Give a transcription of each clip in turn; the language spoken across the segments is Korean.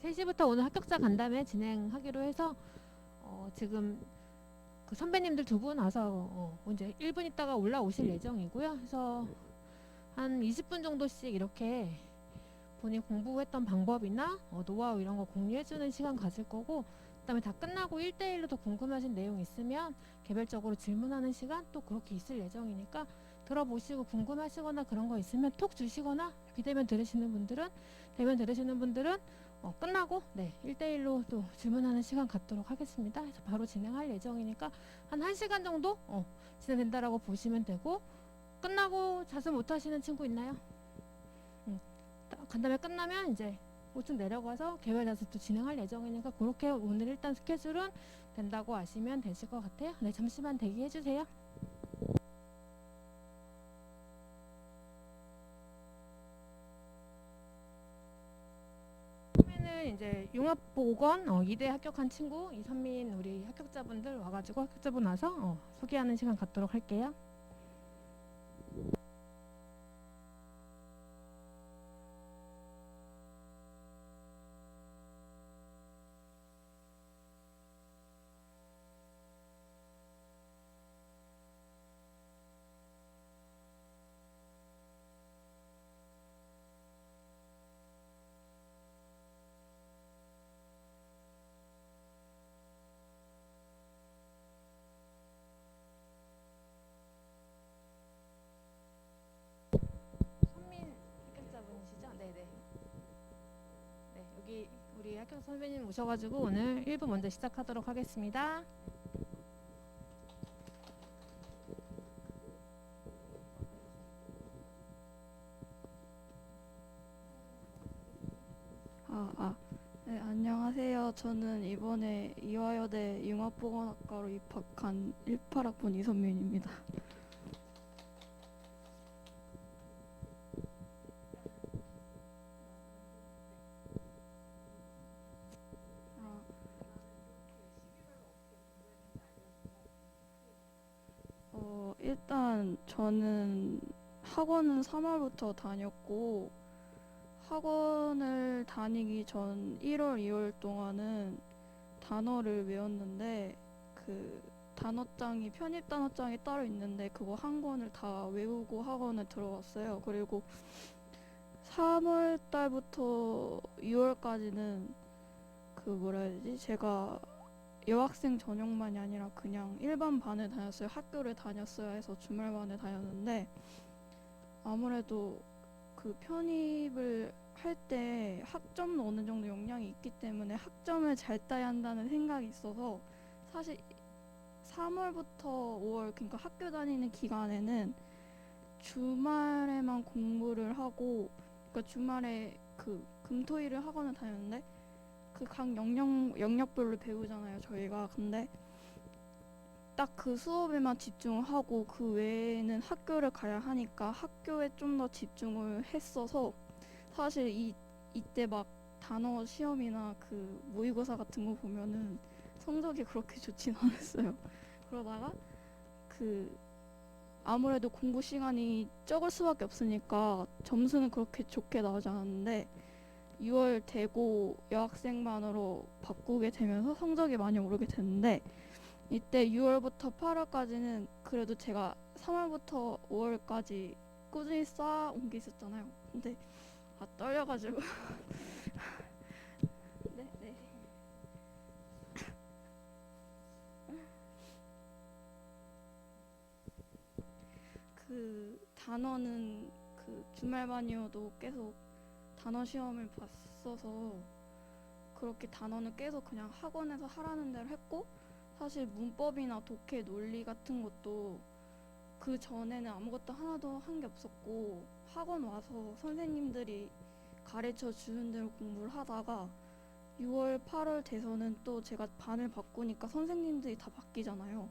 네, 3시부터 오늘 합격자 간담회 진행하기로 해서 지금 그 선배님들 2분 와서 이제 1분 있다가 올라오실 예정이고요. 그래서 한 20분 정도씩 이렇게 본인 공부했던 방법이나 노하우 이런 거 공유해주는 시간 가질 거고, 그다음에 다 끝나고 1대1로 더 궁금하신 내용 있으면 개별적으로 질문하는 시간 또 그렇게 있을 예정이니까 들어보시고 궁금하시거나 그런 거 있으면 톡 주시거나, 비대면 들으시는 분들은 대면 들으시는 분들은 끝나고 1대1로 또 질문하는 시간 갖도록 하겠습니다. 그래서 바로 진행할 예정이니까 한 1시간 정도 진행된다라고 보시면 되고, 끝나고 자습 못하시는 친구 있나요? 간담회 끝나면 이제 5층 내려가서 개별 자습도 진행할 예정이니까 그렇게 오늘 일단 스케줄은 된다고 아시면 되실 것 같아요. 네, 잠시만 대기해 주세요. 처음에는 이제 융합보건 2대 합격한 친구 이선민 우리 합격자분들 와가지고 합격자분 와서 소개하는 시간 갖도록 할게요. 선민 합격자분이시죠? 네네. 네, 여기 우리 합격 선배님 오셔가지고 오늘 1부 먼저 시작하도록 하겠습니다. 네, 안녕하세요. 저는 이번에 이화여대 융합보건학과로 입학한 18학번 이선민입니다. 일단 저는 학원은 3월부터 다녔고, 학원을 다니기 전 1월, 2월 동안은 단어를 외웠는데, 그 단어장이 편입 단어장이 따로 있는데 그거 한 권을 다 외우고 학원을 들어갔어요. 그리고 3월 달부터 6월까지는 그 뭐라 해야 되지? 제가 여학생 전용반이 아니라 그냥 일반 반을 다녔어요. 학교를 다녔어야 해서 주말반을 다녔는데, 아무래도 그 편입을 할 때 학점도 어느 정도 영향이 있기 때문에 학점을 잘 따야 한다는 생각이 있어서, 사실 3월부터 5월, 그러니까 학교 다니는 기간에는 주말에만 공부를 하고, 그러니까 주말에 그 금토일을 학원을 다녔는데 그 각 영역별로 배우잖아요, 저희가. 근데 딱 그 수업에만 집중을 하고 그 외에는 학교를 가야 하니까 학교에 좀 더 집중을 했어서, 사실 이때 막 단어 시험이나 그 모의고사 같은 거 보면은 성적이 그렇게 좋진 않았어요. 그러다가 그 아무래도 공부 시간이 적을 수밖에 없으니까 점수는 그렇게 좋게 나오지 않았는데, 6월 되고 여학생반으로 바꾸게 되면서 성적이 많이 오르게 됐는데, 이때 6월부터 8월까지는 그래도 제가 3월부터 5월까지 꾸준히 쌓아온 게 있었잖아요. 근데 떨려가지고 네. 그 단어는 그 주말반이어도 계속 단어 시험을 봤어서 그렇게 단어는 계속 그냥 학원에서 하라는 대로 했고, 사실 문법이나 독해 논리 같은 것도 그 전에는 아무것도 하나도 한 게 없었고, 학원 와서 선생님들이 가르쳐 주는 대로 공부를 하다가 6월, 8월 돼서는 또 제가 반을 바꾸니까 선생님들이 다 바뀌잖아요.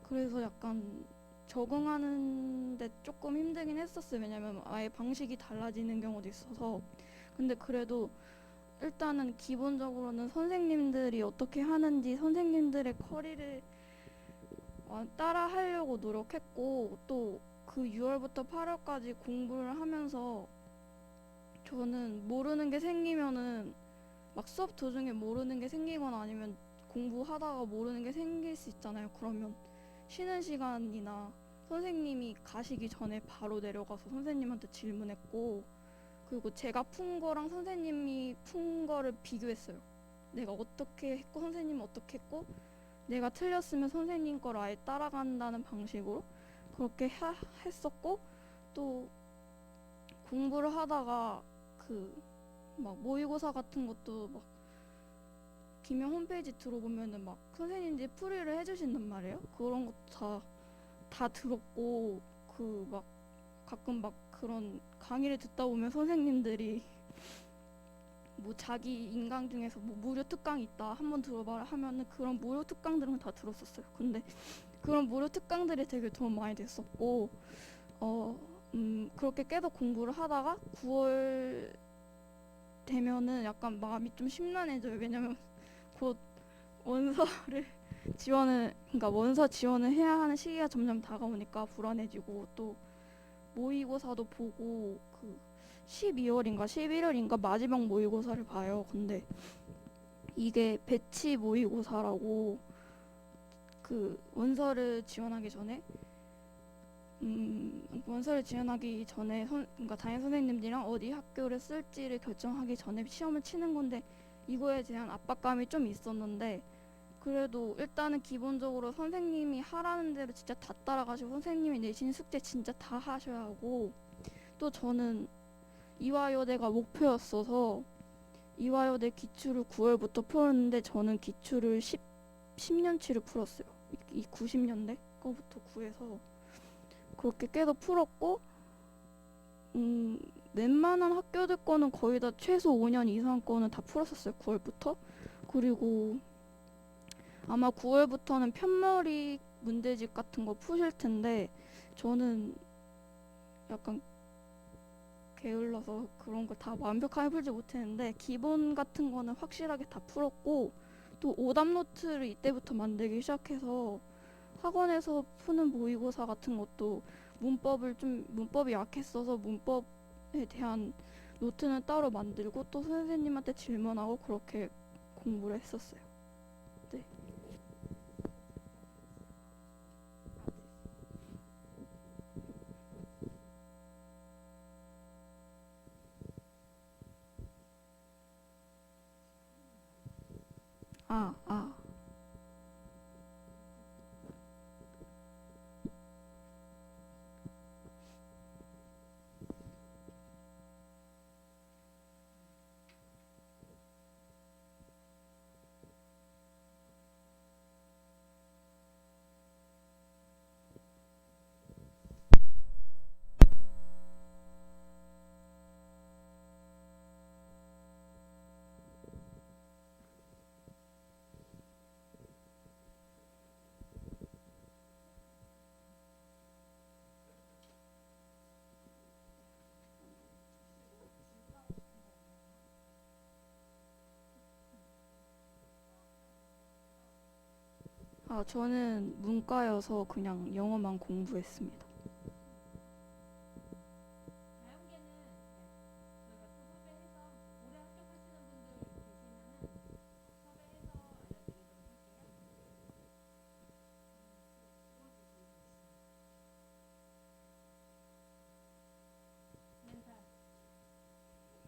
그래서 약간 적응하는데 조금 힘들긴 했었어요. 왜냐면 아예 방식이 달라지는 경우도 있어서. 근데 그래도 일단은 기본적으로는 선생님들이 어떻게 하는지 선생님들의 커리를 따라 하려고 노력했고, 또 그 6월부터 8월까지 공부를 하면서 저는 모르는 게 생기면은 막 막 수업 도중에 모르는 게 생기거나 아니면 공부하다가 모르는 게 생길 수 있잖아요. 그러면 쉬는 시간이나 선생님이 가시기 전에 바로 내려가서 선생님한테 질문했고, 그리고 제가 푼 거랑 선생님이 푼 거를 비교했어요. 내가 어떻게 했고 선생님은 어떻게 했고, 내가 틀렸으면 선생님 걸 아예 따라간다는 방식으로 그렇게 했었고, 또 공부를 하다가 그 막 모의고사 같은 것도 막 기명 홈페이지 들어보면은 막 선생님들이 풀이를 해주신단 말이에요. 그런 것도 다 들었고, 그 막 가끔 막 그런 강의를 듣다 보면 선생님들이 뭐 자기 인강 중에서 뭐 무료 특강이 있다 한번 들어봐라 하면은 그런 무료 특강들은 다 들었었어요. 근데 그런 무료 특강들이 되게 도움 많이 됐었고, 그렇게 계속 공부를 하다가 9월 되면은 약간 마음이 좀 심란해져요. 왜냐면 곧 원서를 그러니까 원서 지원을 해야 하는 시기가 점점 다가오니까 불안해지고, 또 모의고사도 보고 그 12월인가 11월인가 마지막 모의고사를 봐요. 근데 이게 배치 모의고사라고, 그 원서를 지원하기 전에 그러니까 담임 선생님들이랑 어디 학교를 쓸지를 결정하기 전에 시험을 치는 건데, 이거에 대한 압박감이 좀 있었는데, 그래도 일단은 기본적으로 선생님이 하라는 대로 진짜 다 따라가시고 선생님이 내신 숙제 진짜 다 하셔야 하고, 또 저는 이화여대가 목표였어서 이화여대 기출을 9월부터 풀었는데 저는 기출을 10년치를 풀었어요. 이 90년대 거부터 구해서 그렇게 계속 풀었고, 웬만한 학교들 거는 거의 다 최소 5년 이상 거는 다 풀었었어요. 9월부터. 그리고 아마 9월부터는 편머리 문제집 같은 거 푸실 텐데, 저는 약간 게을러서 그런 걸 다 완벽하게 풀지 못했는데 기본 같은 거는 확실하게 다 풀었고, 또 오답 노트를 이때부터 만들기 시작해서 학원에서 푸는 모의고사 같은 것도 문법이 약했어서 문법에 대한 노트는 따로 만들고 또 선생님한테 질문하고 그렇게 공부를 했었어요. 네. 아, 아. 저는 문과여서 그냥 영어만 공부했습니다.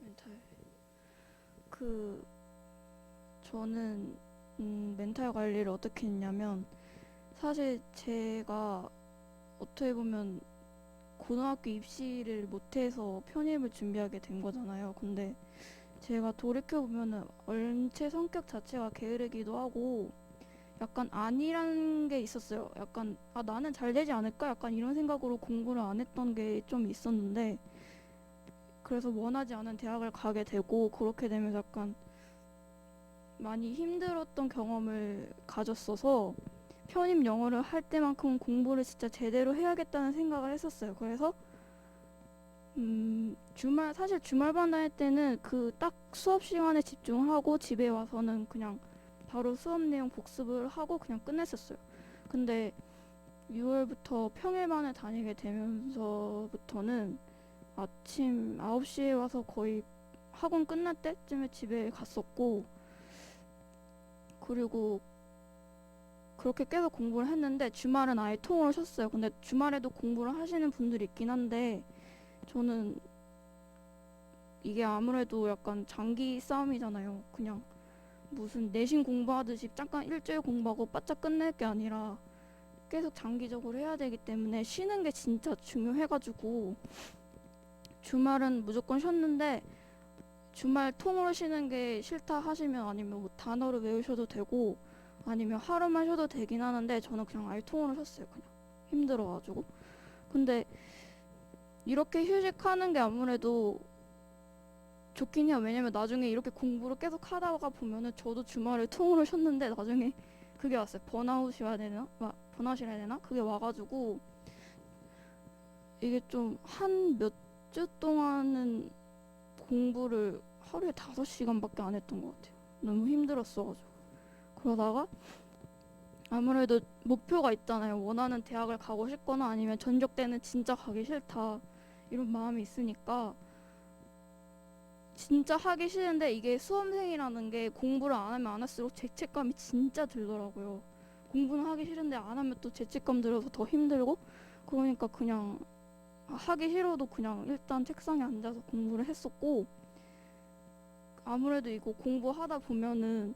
멘탈. 그 저는 멘탈 관리를 어떻게 했냐면, 사실 제가 어떻게 보면 고등학교 입시를 못해서 편입을 준비하게 된 거잖아요. 근데 제가 돌이켜보면은 얼체 성격 자체가 게으르기도 하고 약간 아니라는 게 있었어요. 약간 나는 잘 되지 않을까? 약간 이런 생각으로 공부를 안 했던 게 좀 있었는데, 그래서 원하지 않은 대학을 가게 되고 그렇게 되면서 약간 많이 힘들었던 경험을 가졌어서 편입 영어를 할 때만큼 공부를 진짜 제대로 해야겠다는 생각을 했었어요. 그래서 사실 주말반 다닐 때는 그 딱 수업 시간에 집중하고 집에 와서는 그냥 바로 수업 내용 복습을 하고 그냥 끝냈었어요. 근데 6월부터 평일반을 다니게 되면서부터는 아침 9시에 와서 거의 학원 끝날 때쯤에 집에 갔었고, 그리고 그렇게 계속 공부를 했는데 주말은 아예 통으로 쉬었어요. 근데 주말에도 공부를 하시는 분들이 있긴 한데 저는 이게 아무래도 약간 장기 싸움이잖아요. 그냥 무슨 내신 공부하듯이 잠깐 일주일 공부하고 바짝 끝낼 게 아니라 계속 장기적으로 해야 되기 때문에 쉬는 게 진짜 중요해가지고 주말은 무조건 쉬었는데, 주말 통으로 쉬는 게 싫다 하시면 아니면 뭐 단어를 외우셔도 되고 아니면 하루만 쉬어도 되긴 하는데 저는 그냥 아예 통으로 쉬었어요. 그냥 힘들어가지고. 근데 이렇게 휴식하는 게 아무래도 좋긴 해요. 왜냐면 나중에 이렇게 공부를 계속 하다가 보면은 저도 주말에 통으로 쉬었는데 나중에 그게 왔어요. 번아웃이어야 되나? 번아웃이라 해야 되나? 그게 와가지고 이게 좀 한 몇 주 동안은 공부를 하루에 5시간밖에 안 했던 것 같아요. 너무 힘들었어가지고. 그러다가 아무래도 목표가 있잖아요. 원하는 대학을 가고 싶거나 아니면 전적 때는 진짜 가기 싫다 이런 마음이 있으니까 진짜 하기 싫은데, 이게 수험생이라는 게 공부를 안 하면 안 할수록 죄책감이 진짜 들더라고요. 공부는 하기 싫은데 안 하면 또 죄책감 들어서 더 힘들고, 그러니까 그냥 하기 싫어도 그냥 일단 책상에 앉아서 공부를 했었고, 아무래도 이거 공부하다 보면은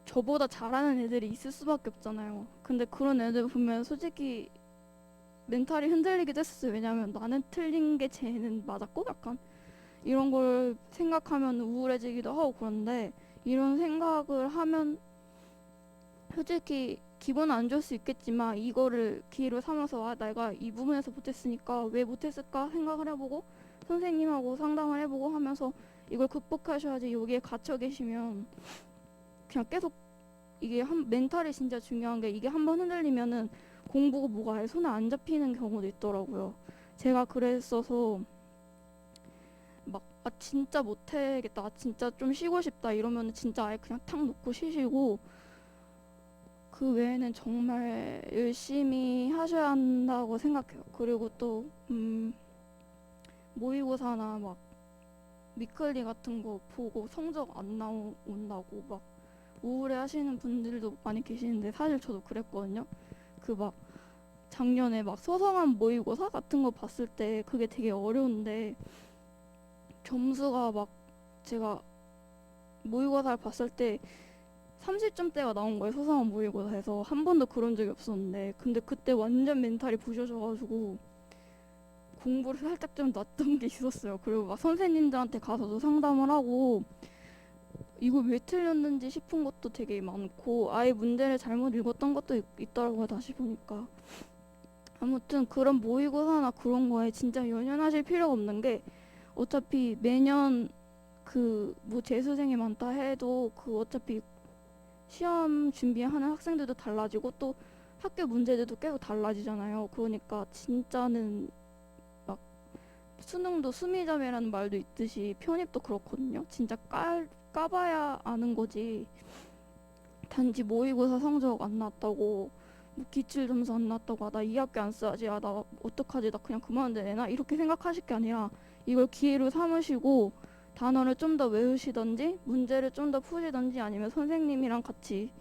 저보다 잘하는 애들이 있을 수밖에 없잖아요. 근데 그런 애들 보면 솔직히 멘탈이 흔들리기도 했었어요. 왜냐면 나는 틀린 게 쟤는 맞았고 약간 이런 걸 생각하면 우울해지기도 하고. 그런데 이런 생각을 하면 솔직히 기분 안 좋을 수 있겠지만 이거를 기회로 삼아서 내가 이 부분에서 못했으니까 왜 못했을까 생각을 해보고 선생님하고 상담을 해보고 하면서 이걸 극복하셔야지. 여기에 갇혀 계시면 그냥 계속 이게 멘탈이 진짜 중요한 게, 이게 한번 흔들리면은 공부가 뭐가 아예 손에 안 잡히는 경우도 있더라고요. 제가 그랬어서 막 진짜 못해겠다, 진짜 좀 쉬고 싶다 이러면 진짜 아예 그냥 탁 놓고 쉬시고, 그 외에는 정말 열심히 하셔야 한다고 생각해요. 그리고 또 모의고사나 막 위클리 같은 거 보고 성적 안 나온다고 막 우울해 하시는 분들도 많이 계시는데 사실 저도 그랬거든요. 그 막 작년에 막 소성한 모의고사 같은 거 봤을 때 그게 되게 어려운데 점수가 막, 제가 모의고사를 봤을 때 30점대가 나온 거예요. 소상한 모의고사에서. 한 번도 그런 적이 없었는데, 근데 그때 완전 멘탈이 부셔져가지고 공부를 살짝 좀 놨던 게 있었어요. 그리고 막 선생님들한테 가서도 상담을 하고 이거 왜 틀렸는지 싶은 것도 되게 많고, 아예 문제를 잘못 읽었던 것도 있더라고요. 다시 보니까. 아무튼 그런 모의고사나 그런 거에 진짜 연연하실 필요가 없는 게, 어차피 매년 그 뭐 재수생이 많다 해도 그 어차피 시험 준비하는 학생들도 달라지고 또 학교 문제들도 계속 달라지잖아요. 그러니까 진짜는 막 수능도 수미자매라는 말도 있듯이 편입도 그렇거든요. 진짜 까봐야 아는 거지. 단지 모의고사 성적 안 나왔다고, 뭐 기출 점수 안 나왔다고, 나 이 학기 안 써야지, 나 어떡하지, 나 그냥 그만둬야 되나 이렇게 생각하실 게 아니라 이걸 기회로 삼으시고 단어를 좀 더 외우시던지 문제를 좀 더 푸시던지 아니면 선생님이랑 같이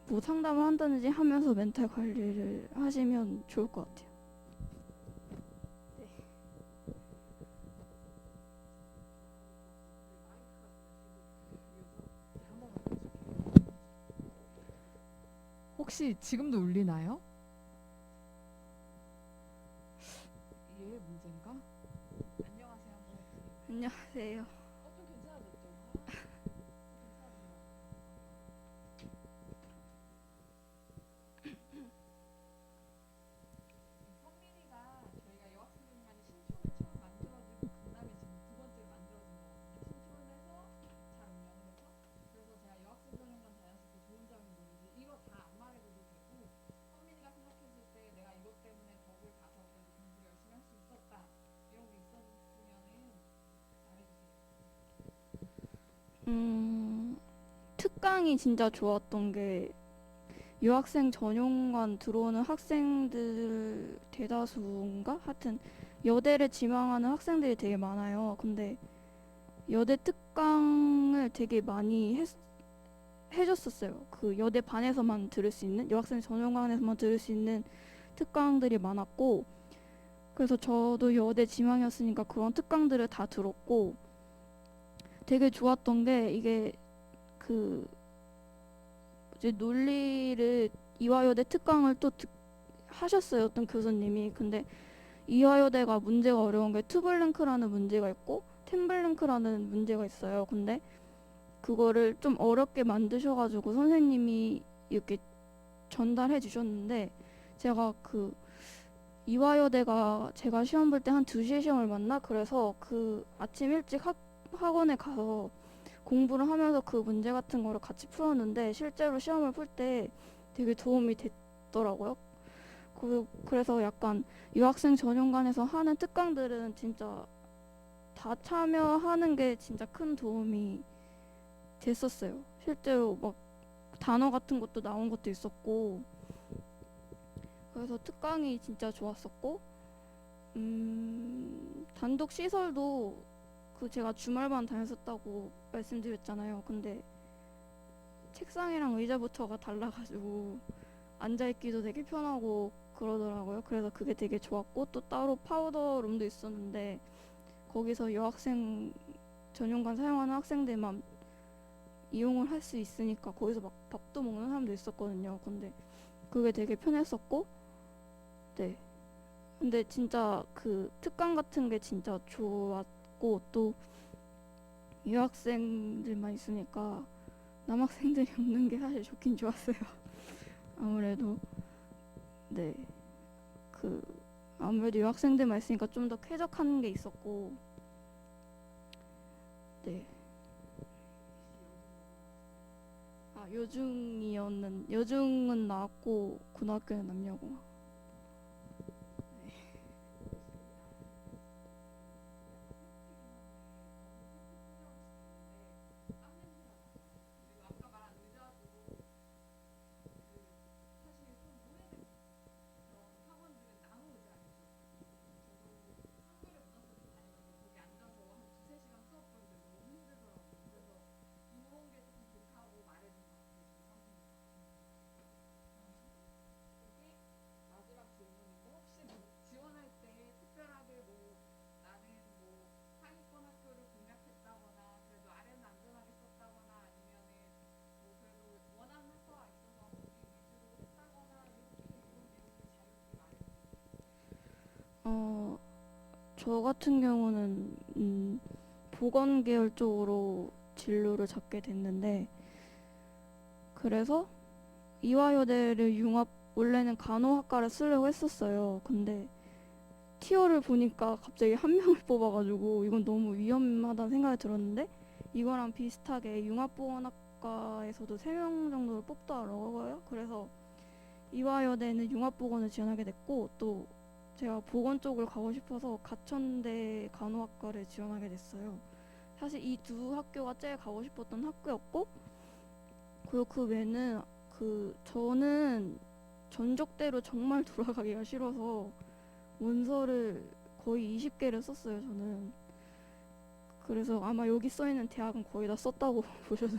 뭐 상담을 한다든지 하면서 멘탈 관리를 하시면 좋을 것 같아요. 혹시 지금도 울리나요? 얘 문제인가? 안녕하세요. 한번 해주세요. 안녕하세요. 좀 괜찮아졌죠? 성민이가 저희가 여학생들만의 신촌을 처음 만들어지고 그 다음에 지금 두 번째로 만들어진 거거든요. 신촌에서 잘 운영을 해서. 그래서 제가 여학생 전용관 다녔을 때 좋은 점이 뭐지? 이거 다 안 말해줘도 되고, 성민이가 생각했을 때 내가 이것 때문에 거길 가서 그래도 공부 열심히 할 수 있었다, 이런 게 있었으면은 말해주세요. 특강이 진짜 좋았던 게, 유학생 전용관 들어오는 학생들 대다수인가? 하여튼 여대를 지망하는 학생들이 되게 많아요. 근데 여대 특강을 되게 많이 해줬었어요. 그 여대 반에서만 들을 수 있는, 여학생 전용관에서만 들을 수 있는 특강들이 많았고, 그래서 저도 여대 지망이었으니까 그런 특강들을 다 들었고, 되게 좋았던 게 이게 그 이제 논리를 이화여대 특강을 또 하셨어요, 어떤 교수님이. 근데 이화여대가 문제가 어려운 게 투블랭크라는 문제가 있고 템블랭크라는 문제가 있어요. 근데 그거를 좀 어렵게 만드셔가지고 선생님이 이렇게 전달해 주셨는데, 제가 그 이화여대가 제가 시험 볼 때 한 2시에 시험을 봤나? 그래서 그 아침 일찍 학원에 가서 공부를 하면서 그 문제 같은 거를 같이 풀었는데, 실제로 시험을 풀 때 되게 도움이 됐더라고요. 그래서 약간 유학생 전용관에서 하는 특강들은 진짜 다 참여하는 게 진짜 큰 도움이 됐었어요. 실제로 막 단어 같은 것도 나온 것도 있었고, 그래서 특강이 진짜 좋았었고, 단독 시설도 그 제가 주말반 다녔었다고 말씀드렸잖아요. 근데 책상이랑 의자부터가 달라가지고 앉아있기도 되게 편하고 그러더라고요. 그래서 그게 되게 좋았고, 또 따로 파우더 룸도 있었는데 거기서 여학생 전용관 사용하는 학생들만 이용을 할 수 있으니까 거기서 막 밥도 먹는 사람도 있었거든요. 근데 그게 되게 편했었고, 네. 근데 진짜 그 특강 같은 게 진짜 좋았고, 또 유학생들만 있으니까 남학생들이 없는 게 사실 좋긴 좋았어요. 아무래도 네. 그 아무래도 유학생들만 있으니까 좀 더 쾌적한 게 있었고, 네. 아, 여중은 나왔고 고등학교는 남녀공학. 그리고 아까 말한 의자도 그 사실 좀 오래된 그런 학원들은 나무 의자가 있어요. 저도 한겨레 문화센터 다니면서 거기 앉아서 한 2~3시간 수업 들었는데 너무 힘들더라고요. 그래서 이런 게 조금 좋다고 말해준 것 같아요, 저희 선생님. 이게 마지막 질문이고, 혹시 뭐 지원할 때 특별하게 뭐 나는 뭐 상위권 학교를 공략했다거나 그래도 아래는 안전하게 썼다거나 아니면은 뭐 그래도 원하는 학과가 있어서 거기 위주로 했다거나 이렇게 이런 내용들 자유롭게 말해주세요. 저 같은 경우는 보건 계열 쪽으로 진로를 잡게 됐는데, 그래서 이화여대를 원래는 간호학과를 쓰려고 했었어요. 근데 티어를 보니까 갑자기 한 명을 뽑아가지고 이건 너무 위험하다는 생각이 들었는데, 이거랑 비슷하게 융합보건학과에서도 3명 정도를 뽑더라고요. 그래서 이화여대는 융합보건을 지원하게 됐고, 또 제가 보건 쪽을 가고 싶어서 가천대 간호학과를 지원하게 됐어요. 사실 이 두 학교가 제일 가고 싶었던 학교였고, 그리고 그 외에는 저는 전적대로 정말 돌아가기가 싫어서 문서를 거의 20개를 썼어요, 저는. 그래서 아마 여기 써있는 대학은 거의 다 썼다고 보셔도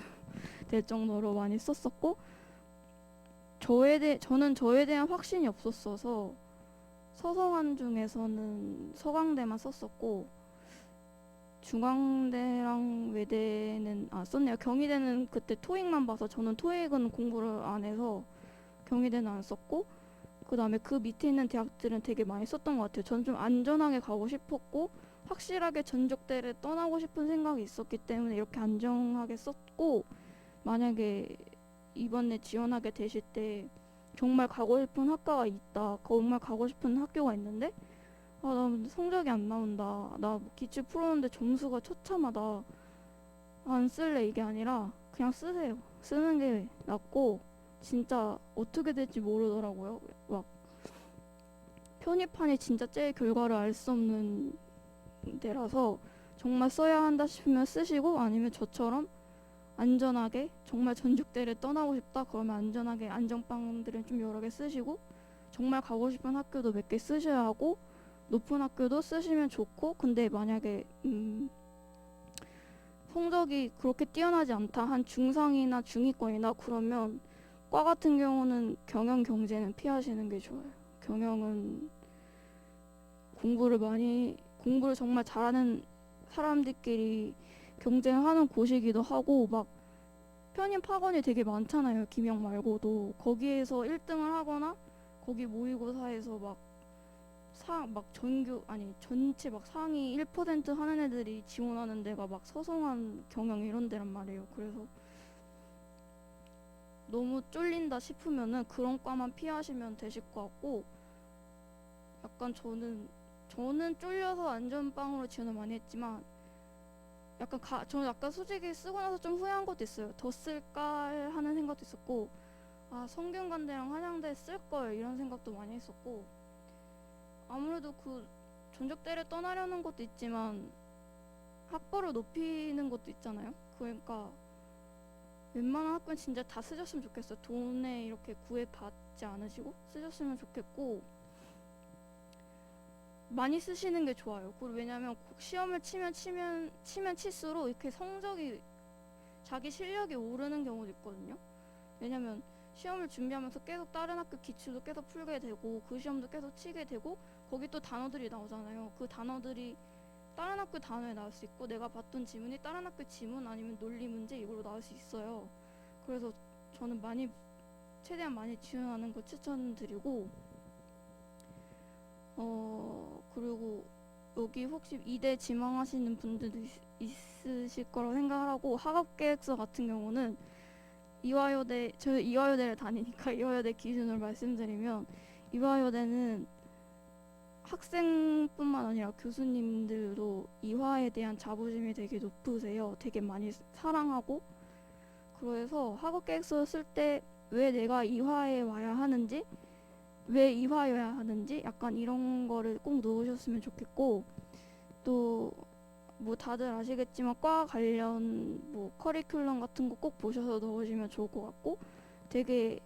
될 정도로 많이 썼었고, 저는 저에 대한 확신이 없었어서 서성한 중에서는 서강대만 썼었고, 중앙대랑 외대는 썼네요. 경희대는 그때 토익만 봐서 저는 토익은 공부를 안 해서 경희대는 안 썼고, 그 다음에 그 밑에 있는 대학들은 되게 많이 썼던 것 같아요. 저는 좀 안전하게 가고 싶었고 확실하게 전적대를 떠나고 싶은 생각이 있었기 때문에 이렇게 안정하게 썼고, 만약에 이번에 지원하게 되실 때 정말 가고 싶은 학과가 있다, 정말 가고 싶은 학교가 있는데 나 성적이 안 나온다, 나 기출 풀었는데 점수가 처참하다, 안 쓸래, 이게 아니라 그냥 쓰세요. 쓰는 게 낫고, 진짜 어떻게 될지 모르더라고요. 막 편입판이 진짜 제일 결과를 알 수 없는 데라서 정말 써야 한다 싶으면 쓰시고, 아니면 저처럼 안전하게 정말 전죽대를 떠나고 싶다 그러면 안전하게 안전빵들은 좀 여러 개 쓰시고, 정말 가고 싶은 학교도 몇 개 쓰셔야 하고, 높은 학교도 쓰시면 좋고, 근데 만약에 성적이 그렇게 뛰어나지 않다. 한 중상이나 중위권이나 그러면 과 같은 경우는 경영 경제는 피하시는 게 좋아요. 경영은 공부를 정말 잘하는 사람들끼리 경쟁하는 곳이기도 하고 막 편입 학원이 되게 많잖아요. 김영 말고도 거기에서 1등을 하거나 거기 모의고사에서 전체 막 상위 1% 하는 애들이 지원하는 데가 막 서성한 경영 이런 데란 말이에요. 그래서 너무 쫄린다 싶으면은 그런 과만 피하시면 되실 것 같고, 약간 저는 쫄려서 안전빵으로 지원을 많이 했지만 저는 약간 솔직히 쓰고 나서 좀 후회한 것도 있어요. 더 쓸까 하는 생각도 있었고, 아 성균관대랑 한양대 쓸걸 이런 생각도 많이 했었고, 아무래도 그 전적대를 떠나려는 것도 있지만 학벌을 높이는 것도 있잖아요. 그러니까 웬만한 학교는 진짜 다 쓰셨으면 좋겠어요. 돈에 이렇게 구애받지 않으시고 쓰셨으면 좋겠고, 많이 쓰시는 게 좋아요. 그리고 왜냐면 시험을 치면 칠수록 이렇게 성적이 자기 실력이 오르는 경우도 있거든요. 왜냐면 시험을 준비하면서 계속 다른 학교 기출도 계속 풀게 되고 그 시험도 계속 치게 되고 거기 또 단어들이 나오잖아요. 그 단어들이 다른 학교 단어에 나올 수 있고 내가 봤던 지문이 다른 학교 지문 아니면 논리 문제 이걸로 나올 수 있어요. 그래서 저는 최대한 많이 지원하는 거 추천드리고, 그리고 여기 혹시 이대 지망하시는 분들도 있으실 거라고 생각을 하고, 학업계획서 같은 경우는 저희 이화여대를 다니니까 이화여대 기준으로 말씀드리면, 이화여대는 학생뿐만 아니라 교수님들도 이화에 대한 자부심이 되게 높으세요. 되게 많이 사랑하고, 그래서 학업계획서 쓸 때 왜 내가 이화에 와야 하는지, 왜 이화여야 하는지 약간 이런 거를 꼭 넣으셨으면 좋겠고, 또 뭐 다들 아시겠지만 과 관련 뭐 커리큘럼 같은 거 꼭 보셔서 넣으시면 좋을 것 같고, 되게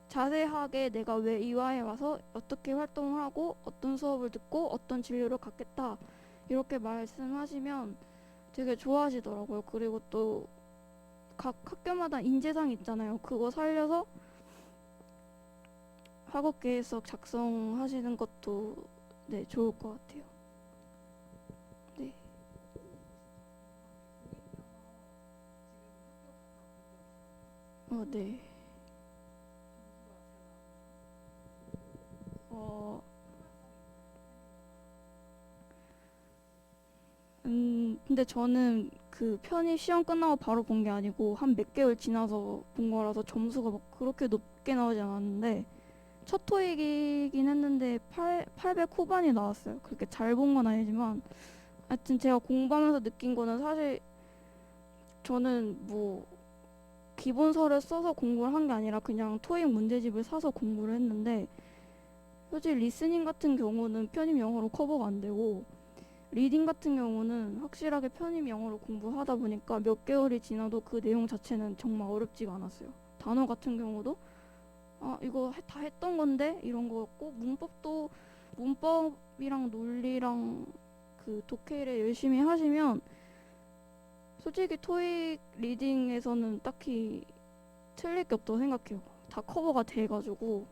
자세하게 내가 왜 이화에 와서 어떻게 활동을 하고 어떤 수업을 듣고 어떤 진로를 갖겠다 이렇게 말씀하시면 되게 좋아하시더라고요. 그리고 또 각 학교마다 인재상 있잖아요. 그거 살려서 학업계획서 작성하시는 것도 네 좋을 것 같아요. 네. 네. 근데 저는 그 편입 시험 끝나고 바로 본 게 아니고 한 몇 개월 지나서 본 거라서 점수가 막 그렇게 높게 나오지 않았는데, 첫 토익이긴 했는데 800 후반이 나왔어요. 그렇게 잘 본 건 아니지만 하여튼 제가 공부하면서 느낀 거는, 사실 저는 뭐 기본서를 써서 공부를 한 게 아니라 그냥 토익 문제집을 사서 공부를 했는데, 솔직히 리스닝 같은 경우는 편입 영어로 커버가 안 되고, 리딩 같은 경우는 확실하게 편입 영어로 공부하다 보니까 몇 개월이 지나도 그 내용 자체는 정말 어렵지가 않았어요. 단어 같은 경우도 이거 다 했던 건데 이런 거였고, 문법이랑 논리랑 그 독해를 열심히 하시면 솔직히 토익 리딩에서는 딱히 틀릴 게 없다고 생각해요. 다 커버가 돼가지고.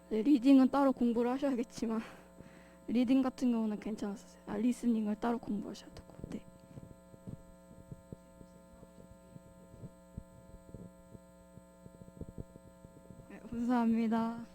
네, 리딩은 따로 공부를 하셔야겠지만 리딩 같은 경우는 괜찮았어요. 리스닝을 따로 공부하셔야 되고. 네. 네, 감사합니다.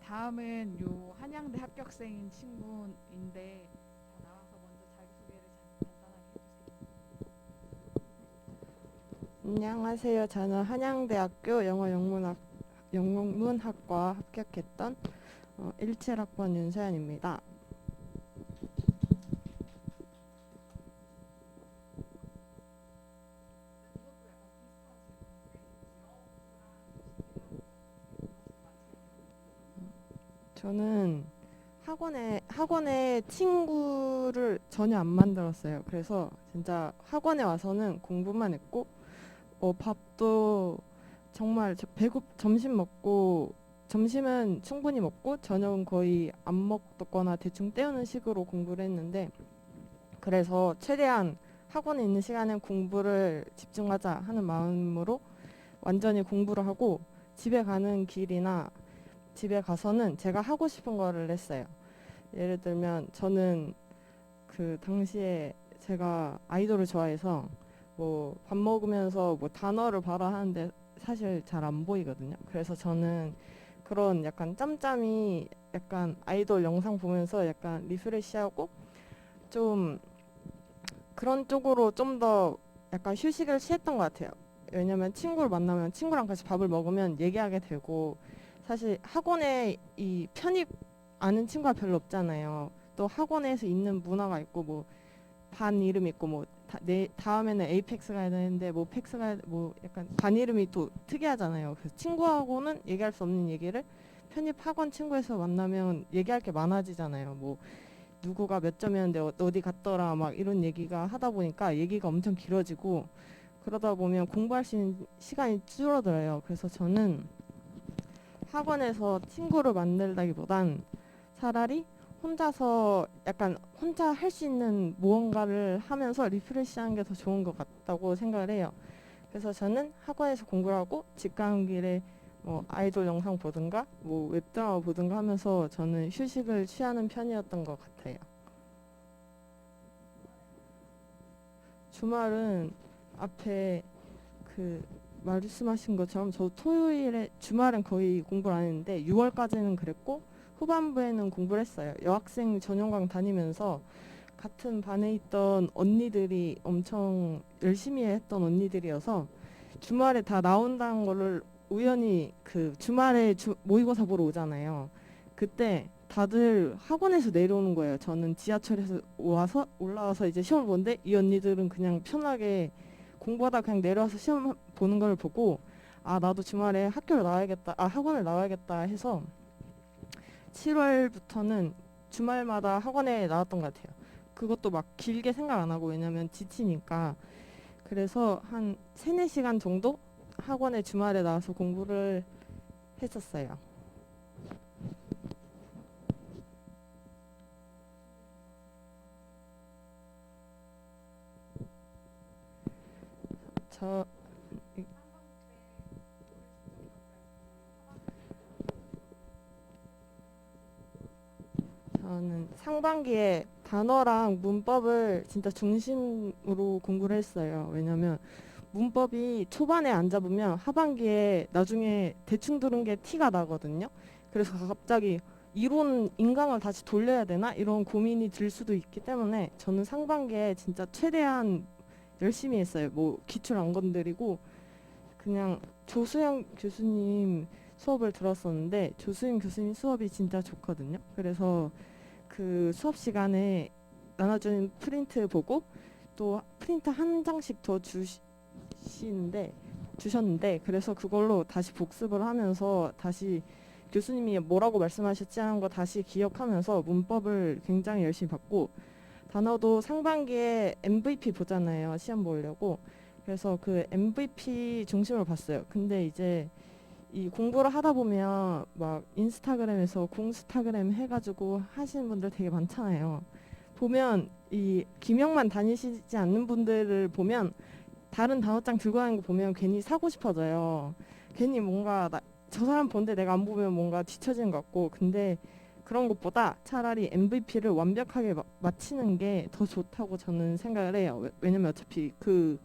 다음은 요 한양대 합격생인 친구인데 나와서 먼저 자기소개를 간단하게 해주세요. 안녕하세요. 저는 한양대학교 영문학과 합격했던 17학번 윤서연입니다. 저는 학원에 친구를 전혀 안 만들었어요. 그래서 진짜 학원에 와서는 공부만 했고, 밥도 정말 점심은 충분히 먹고 저녁은 거의 안 먹거나 대충 때우는 식으로 공부를 했는데, 그래서 최대한 학원에 있는 시간엔 공부를 집중하자 하는 마음으로 완전히 공부를 하고, 집에 가는 길이나 집에 가서는 제가 하고 싶은 거를 했어요. 예를 들면 저는 그 당시에 제가 아이돌을 좋아해서 뭐 밥 먹으면서 뭐 단어를 봐라 하는데 사실 잘 안 보이거든요. 그래서 저는 그런 약간 짬짬이 약간 아이돌 영상 보면서 약간 리프레시하고 좀 그런 쪽으로 좀 더 약간 휴식을 취했던 것 같아요. 왜냐면 친구를 만나면 친구랑 같이 밥을 먹으면 얘기하게 되고, 사실 학원에 이 편입 아는 친구가 별로 없잖아요. 또 학원에서 있는 문화가 있고 뭐 반 이름 있고 뭐 다음에는 에이펙스 가야 되는데 뭐 펙스 가야 뭐 약간 반 이름이 또 특이하잖아요. 그래서 친구하고는 얘기할 수 없는 얘기를 편입 학원 친구에서 만나면 얘기할 게 많아지잖아요. 뭐 누구가 몇 점이었는데 어디 갔더라 막 이런 얘기가 하다 보니까 얘기가 엄청 길어지고, 그러다 보면 공부할 수 있는 시간이 줄어들어요. 그래서 저는 학원에서 친구를 만들다기보단 차라리 혼자서 약간 혼자 할 수 있는 무언가를 하면서 리프레시하는 게 더 좋은 것 같다고 생각을 해요. 그래서 저는 학원에서 공부를 하고 집 가는 길에 뭐 아이돌 영상 보든가 뭐 웹드라마 보든가 하면서 저는 휴식을 취하는 편이었던 것 같아요. 주말은 앞에 그 말씀하신 것처럼 저도 토요일에 주말엔 거의 공부를 안 했는데 6월까지는 그랬고 후반부에는 공부를 했어요. 여학생 전용강 다니면서 같은 반에 있던 언니들이 엄청 열심히 했던 언니들이어서 주말에 다 나온다는 거를 우연히 그 주말에 모의고사 보러 오잖아요. 그때 다들 학원에서 내려오는 거예요. 저는 지하철에서 올라와서 이제 시험을 보는데 이 언니들은 그냥 편하게 공부하다 그냥 내려와서 시험 보는 걸 보고, 아 나도 주말에 학원을 나와야겠다 해서 7월부터는 주말마다 학원에 나왔던 것 같아요. 그것도 막 길게 생각 안 하고, 왜냐면 지치니까. 그래서 한 3-4시간 정도 학원에 주말에 나와서 공부를 했었어요. 저 저는 상반기에 단어랑 문법을 진짜 중심으로 공부를 했어요. 왜냐면 문법이 초반에 안 잡으면 하반기에 나중에 대충 들은 게 티가 나거든요. 그래서 갑자기 이론 인강을 다시 돌려야 되나 이런 고민이 들 수도 있기 때문에 저는 상반기에 진짜 최대한 열심히 했어요. 뭐 기출 안 건드리고 그냥 조수영 교수님 수업을 들었었는데 조수영 교수님 수업이 진짜 좋거든요. 그래서 그 수업 시간에 나눠준 프린트 보고 또 프린트 한 장씩 더 주셨는데 그래서 그걸로 다시 복습을 하면서 다시 교수님이 뭐라고 말씀하셨지 하는 거 다시 기억하면서 문법을 굉장히 열심히 봤고, 단어도 상반기에 MVP 보잖아요. 시험 보려고. 그래서 그 MVP 중심으로 봤어요. 근데 이제 이 공부를 하다 보면 막 인스타그램에서 공스타그램 해가지고 하시는 분들 되게 많잖아요. 보면 이 기명만 다니시지 않는 분들을 보면 다른 단어장 들고 가는 거 보면 괜히 사고 싶어져요. 괜히 뭔가 저 사람 본데 내가 안 보면 뭔가 뒤처지는 것 같고, 근데 그런 것보다 차라리 MVP를 완벽하게 맞히는 게 더 좋다고 저는 생각을 해요. 왜냐면 어차피 그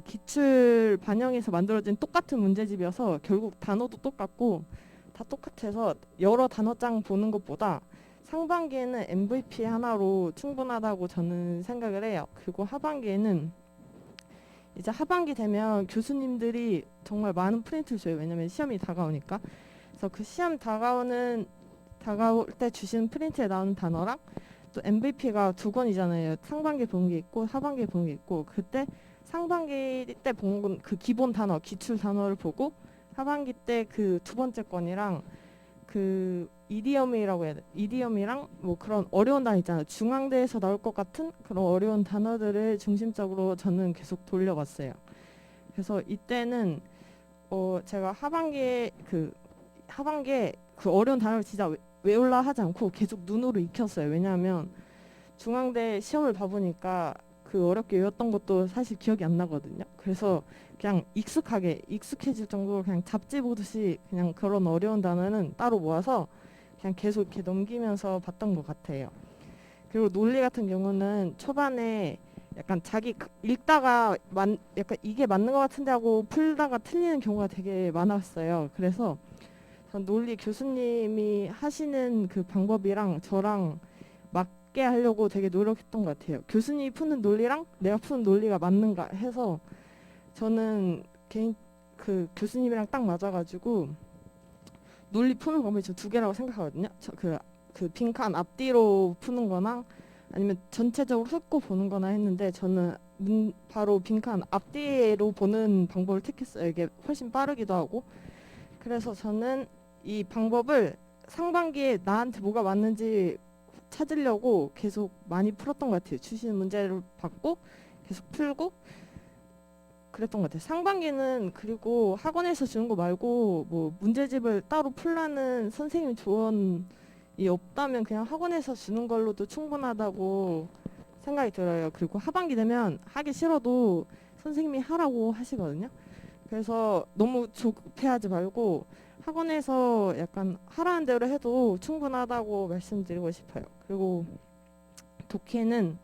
기출 반영해서 만들어진 똑같은 문제집이어서 결국 단어도 똑같고 다 똑같아서 여러 단어장 보는 것보다 상반기에는 MVP 하나로 충분하다고 저는 생각을 해요. 그리고 하반기에는 이제 하반기 되면 교수님들이 정말 많은 프린트를 줘요. 왜냐면 시험이 다가오니까. 그래서 그 시험 다가올 때 주신 프린트에 나오는 단어랑 또 MVP가 2권이잖아요. 상반기에 본 게 있고 하반기에 본 게 있고, 그때 상반기 때 본 그 기본 단어, 기출 단어를 보고 하반기 때 그 두 번째 권이랑 그 이디엄이라고 해야 돼. 이디엄이랑 뭐 그런 어려운 단어 있잖아요. 중앙대에서 나올 것 같은 그런 어려운 단어들을 중심적으로 저는 계속 돌려봤어요. 그래서 이때는 제가 하반기에 그 어려운 단어를 진짜 외우려 하지 않고 계속 눈으로 익혔어요. 왜냐하면 중앙대 시험을 봐보니까 그 어렵게 외웠던 것도 사실 기억이 안 나거든요. 그래서 그냥 익숙해질 정도로 그냥 잡지 보듯이 그냥 그런 어려운 단어는 따로 모아서 그냥 계속 이렇게 넘기면서 봤던 것 같아요. 그리고 논리 같은 경우는 초반에 약간 읽다가 약간 이게 맞는 것 같은데 하고 풀다가 틀리는 경우가 되게 많았어요. 그래서 전 논리 교수님이 하시는 그 방법이랑 저랑 맞게 하려고 되게 노력했던 것 같아요. 교수님이 푸는 논리랑 내가 푸는 논리가 맞는가 해서 저는 그 교수님이랑 딱 맞아가지고 논리 푸는 방법이 저 두 개라고 생각하거든요. 그 빈칸 앞뒤로 푸는 거나 아니면 전체적으로 훑고 보는 거나 했는데 저는 바로 빈칸 앞뒤로 보는 방법을 택했어요. 이게 훨씬 빠르기도 하고. 그래서 저는 이 방법을 상반기에 나한테 뭐가 맞는지 찾으려고 계속 많이 풀었던 것 같아요. 주시는 문제를 받고 계속 풀고 그랬던 것 같아요. 상반기는 그리고 학원에서 주는 거 말고 뭐 문제집을 따로 풀라는 선생님 조언이 없다면 그냥 학원에서 주는 걸로도 충분하다고 생각이 들어요. 그리고 하반기 되면 하기 싫어도 선생님이 하라고 하시거든요. 그래서 너무 조급해하지 말고 학원에서 약간 하라는 대로 해도 충분하다고 말씀드리고 싶어요. 그리고 독해는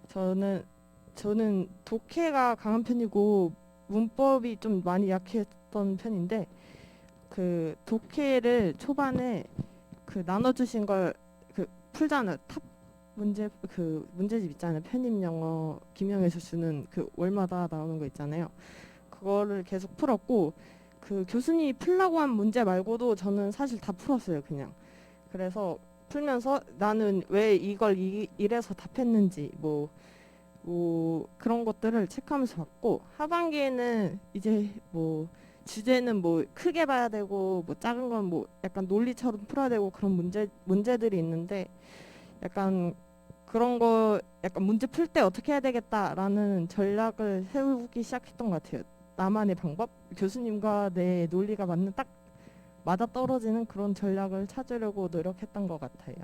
저는 독해가 강한 편이고 문법이 좀 많이 약했던 편인데 그 독해를 초반에 그 나눠주신 걸 그 풀잖아요. 탑 문제 그 문제집 있잖아요. 편입영어 김영에서 주는 그 월마다 나오는 거 있잖아요. 그거를 계속 풀었고 그 교수님이 풀라고 한 문제 말고도 저는 사실 다 풀었어요. 그냥 그래서 풀면서 나는 왜 이걸 이래서 답했는지 뭐 그런 것들을 체크하면서 봤고 하반기에는 이제 뭐 주제는 뭐 크게 봐야 되고 뭐 작은 건 뭐 약간 논리처럼 풀어야 되고 그런 문제들이 있는데 약간 그런 거 약간 문제 풀 때 어떻게 해야 되겠다라는 전략을 세우기 시작했던 것 같아요. 나만의 방법, 교수님과 내 논리가 딱 맞아떨어지는 그런 전략을 찾으려고 노력했던 것 같아요.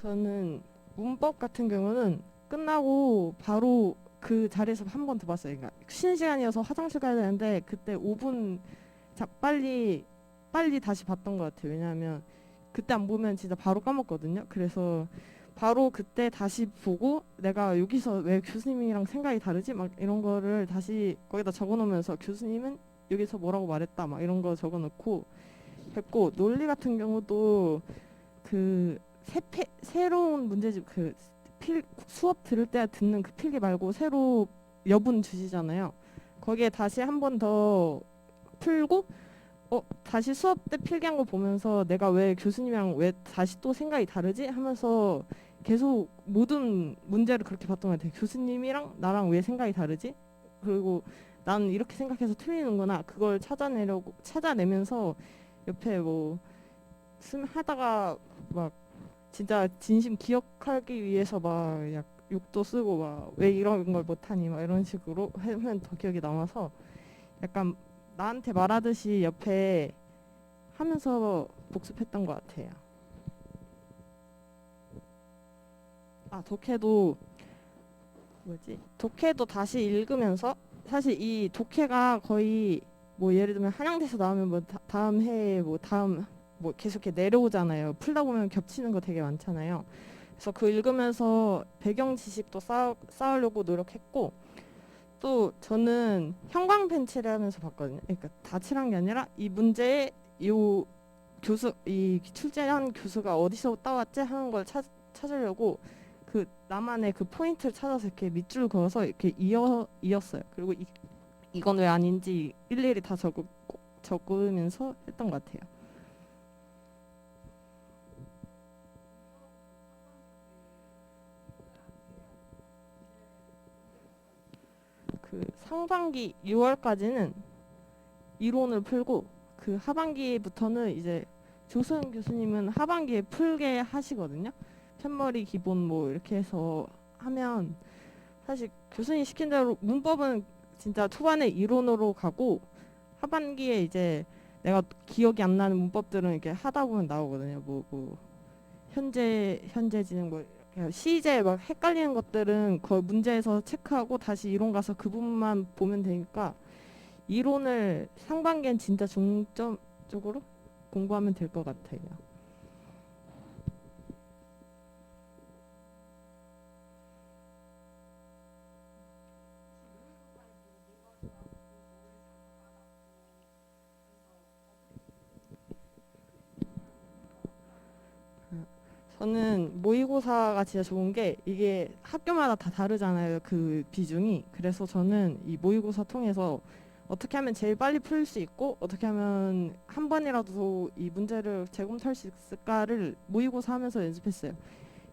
저는 문법 같은 경우는 끝나고 바로 그 자리에서 한 번 더 봤어요. 그러니까 쉬는 시간이어서 화장실 가야 되는데 그때 5분 빨리 다시 봤던 것 같아요. 왜냐하면 그때 안 보면 진짜 바로 까먹거든요. 그래서 바로 그때 다시 보고 내가 여기서 왜 교수님이랑 생각이 다르지? 막 이런 거를 다시 거기다 적어놓으면서 교수님은 여기서 뭐라고 말했다 막 이런 거 적어놓고 했고 논리 같은 경우도 그 새로운 문제집 수업 들을 때 듣는 그 필기 말고 새로 여분 주시잖아요. 거기에 다시 한 번 더 풀고 다시 수업 때 필기한 거 보면서 내가 왜 교수님이랑 왜 다시 또 생각이 다르지? 하면서 계속 모든 문제를 그렇게 봤던 것 같아요. 교수님이랑 나랑 왜 생각이 다르지? 그리고 난 이렇게 생각해서 틀리는구나. 그걸 찾아내면서 옆에 뭐 하다가 막 진짜 진심 기억하기 위해서 막 욕도 쓰고 막 왜 이런 걸 못하니 막 이런 식으로 하면 더 기억이 남아서 약간 나한테 말하듯이 옆에 하면서 복습했던 것 같아요. 독해도 다시 읽으면서 사실 이 독해가 거의 뭐 예를 들면 한양대에서 나오면 뭐 다음 해에 뭐 계속 이렇게 내려오잖아요. 풀다 보면 겹치는 거 되게 많잖아요. 그래서 그 읽으면서 배경 지식도 쌓으려고 노력했고 또 저는 형광펜 칠하면서 봤거든요. 그러니까 다 칠한 게 아니라 이 문제에 이 출제한 교수가 어디서 따왔지 하는 걸 찾으려고 그 나만의 그 포인트를 찾아서 이렇게 밑줄 그어서 이렇게 이었어요. 그리고 이건 왜 아닌지 일일이 다 적으면서 했던 것 같아요. 그 상반기 6월까지는 이론을 풀고 그 하반기부터는 이제 조소연 교수님은 하반기에 풀게 하시거든요. 편머리 기본 뭐 이렇게 해서 하면 사실 교수님 시킨 대로 문법은 진짜 초반에 이론으로 가고 하반기에 이제 내가 기억이 안 나는 문법들은 이렇게 하다 보면 나오거든요. 뭐 현재 진행 뭐 시제 막 헷갈리는 것들은 거의 문제에서 체크하고 다시 이론 가서 그 부분만 보면 되니까 이론을 상반기엔 진짜 중점적으로 공부하면 될 것 같아요. 저는 모의고사가 진짜 좋은 게 이게 학교마다 다 다르잖아요. 그 비중이. 그래서 저는 이 모의고사 통해서 어떻게 하면 제일 빨리 풀 수 있고 어떻게 하면 한 번이라도 이 문제를 재검토할 수 있을까를 모의고사 하면서 연습했어요.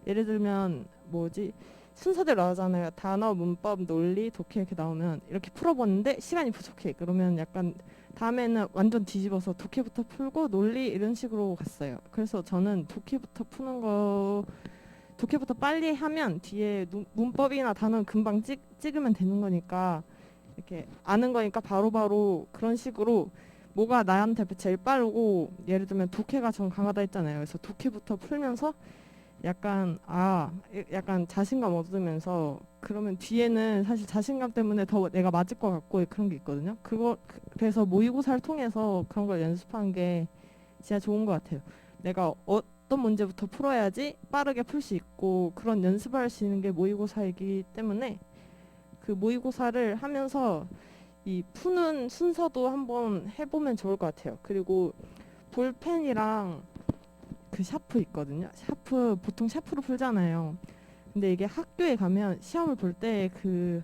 예를 들면 뭐지? 순서대로 나오잖아요. 단어, 문법, 논리, 독해 이렇게 나오면 이렇게 풀어보는데 시간이 부족해. 그러면 약간 다음에는 완전 뒤집어서 독해부터 풀고 논리 이런 식으로 갔어요. 그래서 저는 독해부터 빨리 하면 뒤에 문법이나 단어는 금방 찍으면 되는 거니까 이렇게 아는 거니까 바로바로 그런 식으로 뭐가 나한테 제일 빠르고 예를 들면 독해가 전 강하다 했잖아요. 그래서 독해부터 풀면서 약간 자신감 얻으면서 그러면 뒤에는 사실 자신감 때문에 더 내가 맞을 것 같고 그런 게 있거든요. 그래서 모의고사를 통해서 그런 걸 연습하는 게 진짜 좋은 것 같아요. 내가 어떤 문제부터 풀어야지 빠르게 풀 수 있고 그런 연습할 수 있는 게 모의고사이기 때문에 그 모의고사를 하면서 이 푸는 순서도 한번 해보면 좋을 것 같아요. 그리고 볼펜이랑 그 샤프 있거든요. 보통 샤프로 풀잖아요. 근데 이게 학교에 가면 시험을 볼 때 그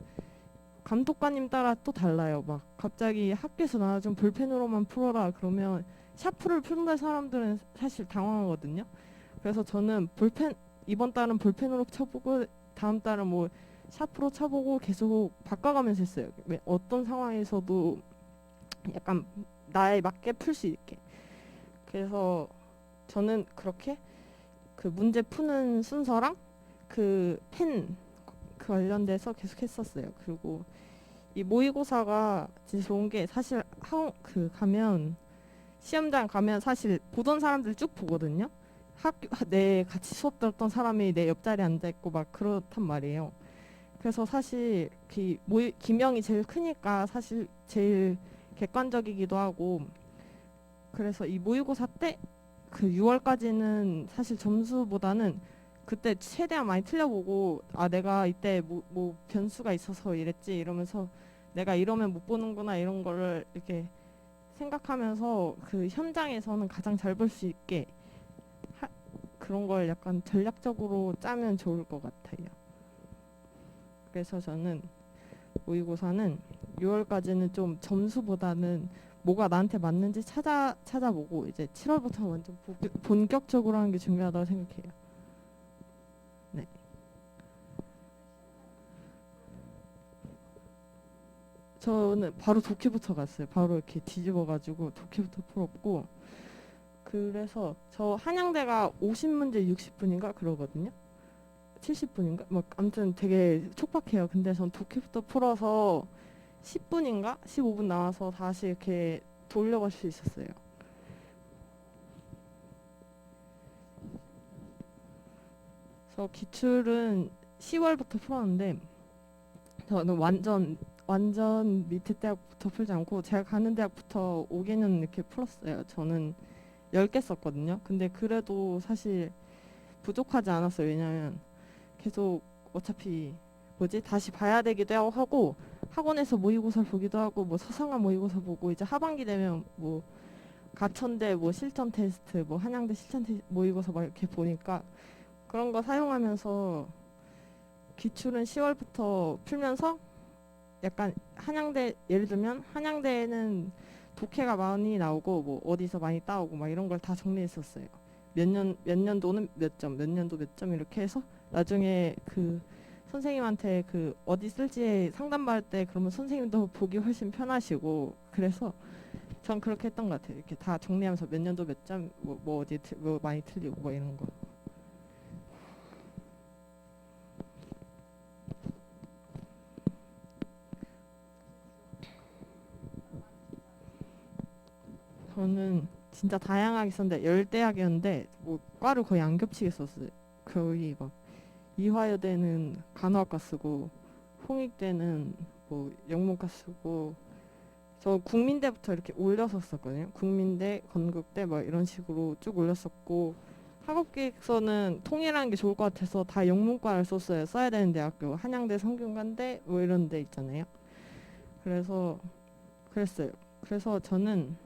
감독관님 따라 또 달라요. 막 갑자기 학교에서 나 좀 볼펜으로만 풀어라 그러면 샤프를 푸는 사람들은 사실 당황하거든요. 그래서 저는 이번 달은 볼펜으로 쳐보고 다음 달은 뭐 샤프로 쳐보고 계속 바꿔가면서 했어요. 어떤 상황에서도 약간 나에 맞게 풀 수 있게. 그래서 저는 그렇게 그 문제 푸는 순서랑 그 펜 관련돼서 계속 했었어요. 그리고 이 모의고사가 진짜 좋은 게 사실 가면 시험장 가면 사실 보던 사람들 쭉 보거든요. 내 같이 수업 들었던 사람이 내 옆자리에 앉아 있고 막 그렇단 말이에요. 그래서 사실 기명이 제일 크니까 사실 제일 객관적이기도 하고 그래서 이 모의고사 때 그 6월까지는 사실 점수보다는 그때 최대한 많이 틀려보고 내가 이때 뭐 변수가 있어서 이랬지 이러면서 내가 이러면 못 보는구나 이런 거를 이렇게 생각하면서 그 현장에서는 가장 잘 볼 수 있게 그런 걸 약간 전략적으로 짜면 좋을 것 같아요. 그래서 저는 모의고사는 6월까지는 좀 점수보다는 뭐가 나한테 맞는지 찾아보고 이제 7월부터 완전 본격적으로 하는 게 중요하다고 생각해요. 네. 저는 바로 독해부터 갔어요. 바로 이렇게 뒤집어가지고 독해부터 풀었고 그래서 저 한양대가 50문제 60분인가 그러거든요. 70분인가? 막 아무튼 되게 촉박해요. 근데 전 독해부터 풀어서 10분인가? 15분 나와서 다시 이렇게 돌려갈 수 있었어요. 저 기출은 10월부터 풀었는데 저는 완전 밑에 대학부터 풀지 않고 제가 가는 대학부터 5개년 이렇게 풀었어요. 저는 10개 썼거든요. 근데 그래도 사실 부족하지 않았어요. 왜냐면 계속 어차피 다시 봐야 되기도 하고 학원에서 모의고사를 보기도 하고 뭐 서성한 모의고사 보고 이제 하반기 되면 뭐 가천대 뭐 실전 테스트 뭐 한양대 실전 테스트 모의고사 막 이렇게 보니까 그런 거 사용하면서 기출은 10월부터 풀면서 약간 한양대 예를 들면 한양대에는 독해가 많이 나오고 뭐 어디서 많이 따오고 막 이런 걸 다 정리했었어요. 몇 년도는 몇 점, 몇 년도 몇 점 이렇게 해서 나중에 그 선생님한테 그 어디 쓸지 상담받을 때 그러면 선생님도 보기 훨씬 편하시고 그래서 전 그렇게 했던 것 같아요. 이렇게 다 정리하면서 몇 년도 몇 점, 뭐 어디 뭐 많이 틀리고 뭐 이런 거. 저는 진짜 다양하게 썼는데 10대학이었는데 뭐 과를 거의 안 겹치게 썼어요. 거의 막 이화여대는 간호학과 쓰고 홍익대는 뭐 영문과 쓰고 저 국민대부터 이렇게 올려서 썼거든요. 국민대, 건국대 뭐 이런 식으로 쭉 올렸었고 학업기획서는 통일하는 게 좋을 것 같아서 다 영문과를 썼어요. 써야 되는 대학교 한양대, 성균관대 뭐 이런 데 있잖아요. 그래서 그랬어요. 그래서 저는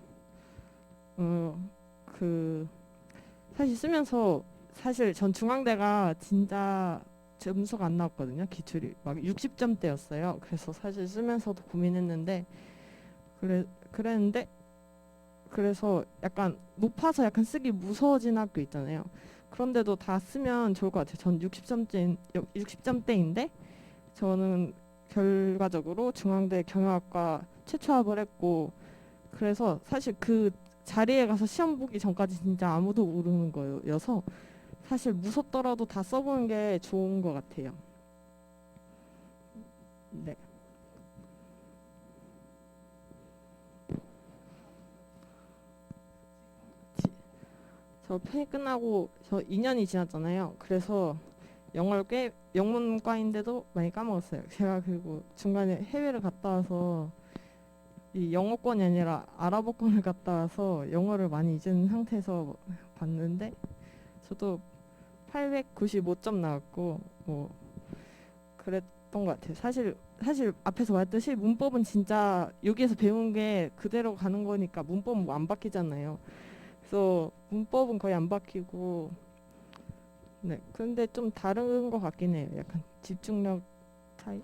그 사실 쓰면서 사실 전 중앙대가 진짜 점수가 안 나왔거든요. 기출이 막 60점대였어요. 그래서 사실 쓰면서도 고민했는데 그랬는데 그래서 약간 높아서 약간 쓰기 무서워진 학교 있잖아요. 그런데도 다 쓰면 좋을 것 같아요. 전 60점대인데 저는 결과적으로 중앙대 경영학과 최초 합을 했고 그래서 사실 그 자리에 가서 시험 보기 전까지 진짜 아무도 모르는 거여서 사실 무섭더라도 다 써보는 게 좋은 것 같아요. 네. 저 폐 끝나고 저 2년이 지났잖아요. 그래서 영어를 꽤 영문과인데도 많이 까먹었어요. 제가 그리고 중간에 해외를 갔다 와서 이 영어권이 아니라 아랍어권을 갔다 와서 영어를 많이 잊은 상태에서 봤는데 저도 895점 나왔고 뭐 그랬던 것 같아요. 사실 앞에서 말했듯이 문법은 진짜 여기에서 배운 게 그대로 가는 거니까 문법은 뭐 안 바뀌잖아요. 그래서 문법은 거의 안 바뀌고 네 근데 좀 다른 것 같긴 해요. 약간 집중력 차이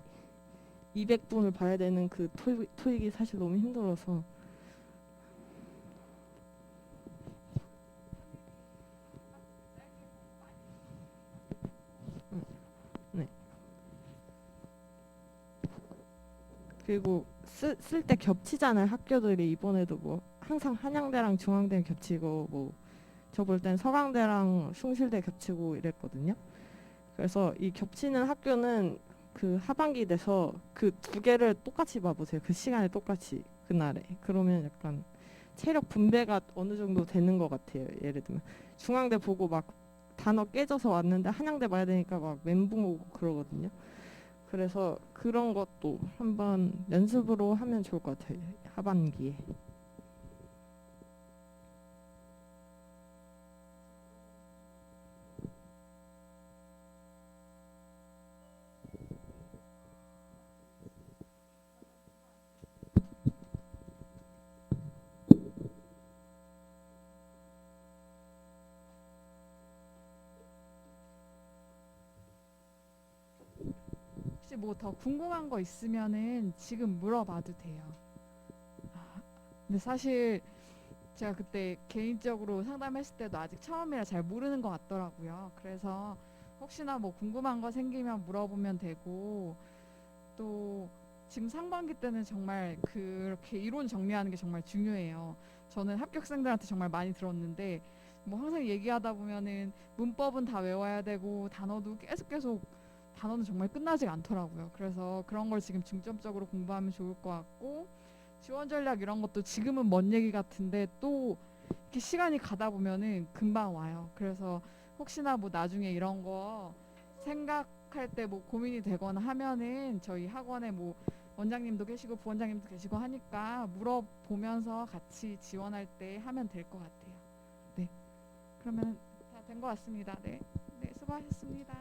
200분을 봐야 되는 그 토익이 사실 너무 힘들어서 네 그리고 쓸 때 겹치잖아요. 학교들이 이번에도 뭐 항상 한양대랑 중앙대 겹치고 뭐 저 볼 땐 서강대랑 숭실대 겹치고 이랬거든요. 그래서 이 겹치는 학교는 그 하반기 돼서 그 두 개를 똑같이 봐보세요. 그 시간에 똑같이 그날에. 그러면 약간 체력 분배가 어느 정도 되는 것 같아요. 예를 들면 중앙대 보고 막 단어 깨져서 왔는데 한양대 봐야 되니까 막 멘붕 오고 그러거든요. 그래서 그런 것도 한번 연습으로 하면 좋을 것 같아요. 하반기에. 혹시 뭐 더 궁금한 거 있으면은 지금 물어봐도 돼요. 아, 근데 사실 제가 그때 개인적으로 상담했을 때도 아직 처음이라 잘 모르는 것 같더라고요. 그래서 혹시나 뭐 궁금한 거 생기면 물어보면 되고 또 지금 상반기 때는 정말 그렇게 이론 정리하는 게 정말 중요해요. 저는 합격생들한테 정말 많이 들었는데 뭐 항상 얘기하다 보면은 문법은 다 외워야 되고 단어도 계속 단어는 정말 끝나지 않더라고요. 그래서 그런 걸 지금 중점적으로 공부하면 좋을 것 같고 지원 전략 이런 것도 지금은 먼 얘기 같은데 또 이렇게 시간이 가다 보면은 금방 와요. 그래서 혹시나 뭐 나중에 이런 거 생각할 때 뭐 고민이 되거나 하면은 저희 학원에 뭐 원장님도 계시고 부원장님도 계시고 하니까 물어보면서 같이 지원할 때 하면 될 것 같아요. 네. 그러면 다 된 것 같습니다. 네. 네, 수고하셨습니다.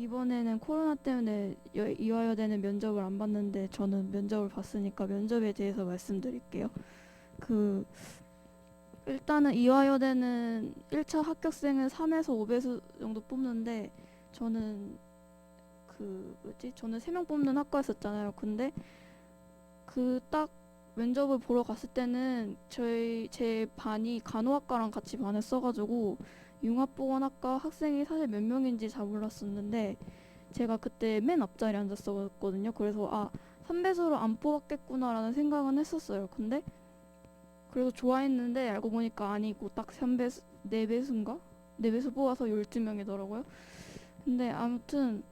이번에는 코로나 때문에 이화여대는 면접을 안 봤는데 저는 면접을 봤으니까 면접에 대해서 말씀드릴게요. 그 일단은 이화여대는 1차 합격생을 3에서 5배수 정도 뽑는데 저는 저는 3명 뽑는 학과였었잖아요. 근데 그 딱 면접을 보러 갔을 때는 제 반이 간호학과랑 같이 반을 써가지고 융합보건학과 학생이 사실 몇 명인지 잘 몰랐었는데 제가 그때 맨 앞자리에 앉았었거든요. 그래서 3배수로 안 뽑았겠구나라는 생각은 했었어요. 근데 그래서 좋아했는데 알고 보니까 아니고 딱 3배수, 4배수인가? 4배수 뽑아서 12명이더라고요. 근데 아무튼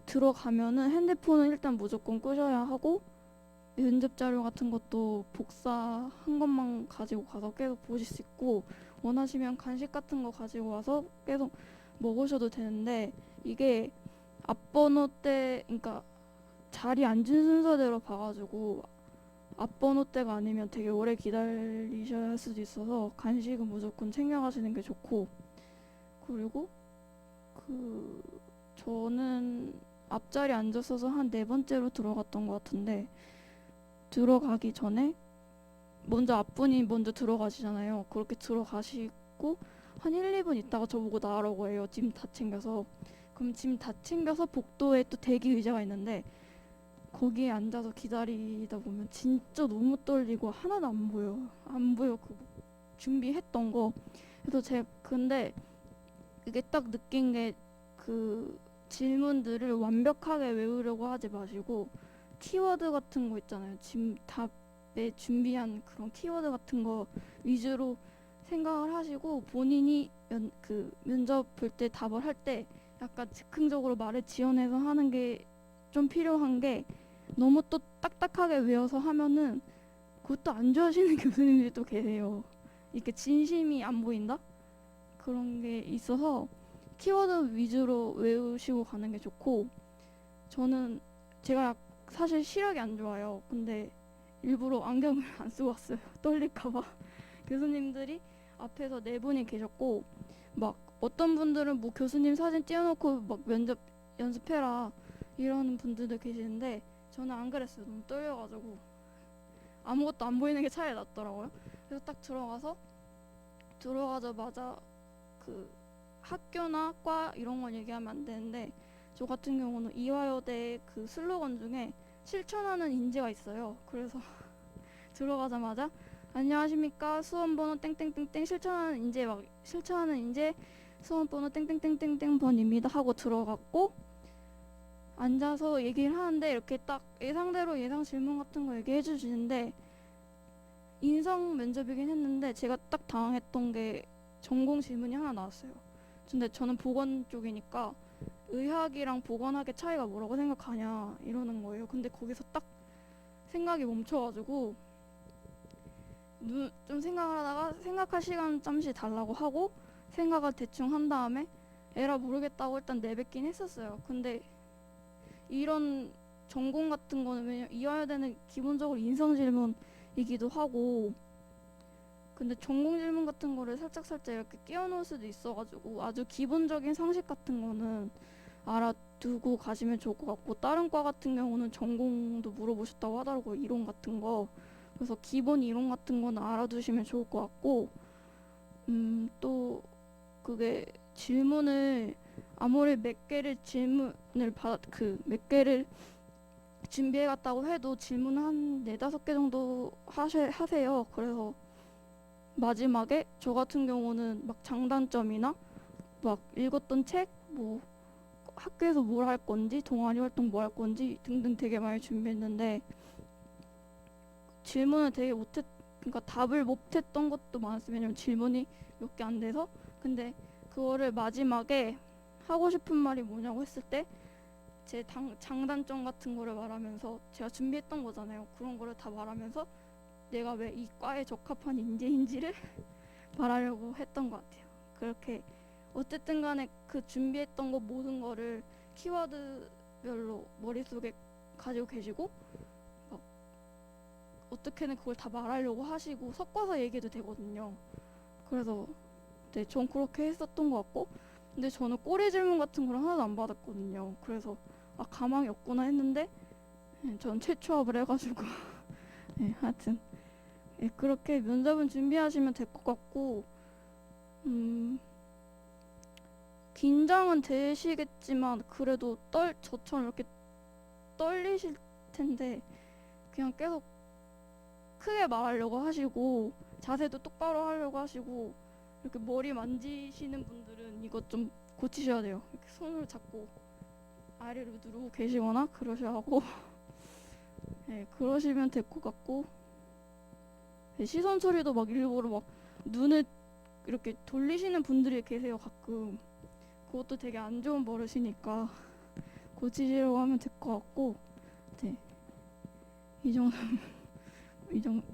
들어가면은 핸드폰은 일단 무조건 끄셔야 하고 면접 자료 같은 것도 복사한 것만 가지고 가서 계속 보실 수 있고 원하시면 간식 같은 거 가지고 와서 계속 먹으셔도 되는데 이게 앞번호 때 그러니까 자리 앉은 순서대로 봐가지고 앞번호 때가 아니면 되게 오래 기다리셔야 할 수도 있어서 간식은 무조건 챙겨가시는 게 좋고 그리고 저는 앞자리 앉았어서 한 4번째로 들어갔던 것 같은데 들어가기 전에 먼저 앞분이 먼저 들어가시잖아요. 그렇게 들어가시고 한 1, 2분 있다가 저보고 나가라고 해요. 짐 다 챙겨서. 그럼 짐 다 챙겨서 복도에 또 대기 의자가 있는데 거기에 앉아서 기다리다 보면 진짜 너무 떨리고 하나도 안 보여. 안 보여. 준비했던 거. 그래서 근데 그게 딱 느낀 게 질문들을 완벽하게 외우려고 하지 마시고 키워드 같은 거 있잖아요. 답에 준비한 그런 키워드 같은 거 위주로 생각을 하시고 본인이 면접 볼 때 답을 할 때 약간 즉흥적으로 말을 지어내서 하는 게 좀 필요한 게 너무 또 딱딱하게 외워서 하면은 그것도 안 좋아하시는 교수님들이 또 계세요. 이렇게 진심이 안 보인다? 그런 게 있어서 키워드 위주로 외우시고 가는 게 좋고 제가 사실 시력이 안 좋아요. 근데 일부러 안경을 안 쓰고 왔어요. 떨릴까봐. 교수님들이 앞에서 4분이 계셨고 막 어떤 분들은 뭐 교수님 사진 띄워놓고 막 면접 연습해라 이러는 분들도 계시는데 저는 안 그랬어요. 너무 떨려가지고 아무것도 안 보이는 게 차라리 낫더라고요. 그래서 딱 들어가자마자 학교나 과 이런 건 얘기하면 안 되는데 저 같은 경우는 이화여대 슬로건 중에 실천하는 인재가 있어요. 그래서 들어가자마자 안녕하십니까 수험번호 땡땡땡땡 실천하는 인재 수험번호 땡땡땡땡땡 번입니다 하고 들어갔고 앉아서 얘기를 하는데 이렇게 딱 예상대로 예상 질문 같은 거 얘기해 주시는데 인성 면접이긴 했는데 제가 딱 당황했던 게 전공 질문이 하나 나왔어요. 근데 저는 보건 쪽이니까 의학이랑 보건학의 차이가 뭐라고 생각하냐 이러는 거예요. 근데 거기서 딱 생각이 멈춰가지고 좀 생각을 하다가 생각할 시간 잠시 달라고 하고 생각을 대충 한 다음에 에라 모르겠다고 일단 내뱉긴 했었어요. 근데 이런 전공 같은 거는 왜냐면 이화여대는 기본적으로 인성 질문이기도 하고 근데 전공 질문 같은 거를 살짝 이렇게 끼워 넣을 수도 있어가지고 아주 기본적인 상식 같은 거는 알아두고 가시면 좋을 것 같고 다른 과 같은 경우는 전공도 물어보셨다고 하더라고요. 이론 같은 거. 그래서 기본 이론 같은 거는 알아두시면 좋을 것 같고 또 그게 질문을 아무리 몇 개를 몇 개를 준비해 갔다고 해도 질문을 한 4-5개 정도 하세요. 그래서 마지막에 저 같은 경우는 막 장단점이나 막 읽었던 책, 뭐 학교에서 뭘 할 건지, 동아리 활동 뭐 할 건지 등등 되게 많이 준비했는데 질문을 그러니까 답을 못했던 것도 많았어요. 왜냐면 질문이 몇 개 안 돼서. 근데 그거를 마지막에 하고 싶은 말이 뭐냐고 했을 때 제 장단점 같은 거를 말하면서 제가 준비했던 거잖아요. 그런 거를 다 말하면서 내가 왜 이 과에 적합한 인재인지를 말하려고 했던 것 같아요. 그렇게 어쨌든 간에 준비했던 거 모든 거를 키워드별로 머릿속에 가지고 계시고 어떻게든 그걸 다 말하려고 하시고 섞어서 얘기해도 되거든요. 그래서 전 그렇게 했었던 것 같고 근데 저는 꼬리 질문 같은 걸 하나도 안 받았거든요. 그래서 아 가망이 없구나 했는데 전 최초합을 해가지고 하여튼 그렇게 면접은 준비하시면 될 것 같고 긴장은 되시겠지만 그래도 저처럼 이렇게 떨리실 텐데 그냥 계속 크게 말하려고 하시고 자세도 똑바로 하려고 하시고 이렇게 머리 만지시는 분들은 이것 좀 고치셔야 돼요. 이렇게 손을 잡고 아래로 누르고 계시거나 그러셔야 하고 그러시면 될 것 같고 시선 처리도 막 일부러 막 눈을 이렇게 돌리시는 분들이 계세요 가끔. 그것도 되게 안 좋은 버릇이니까 고치시려고 하면 될 것 같고 이 정도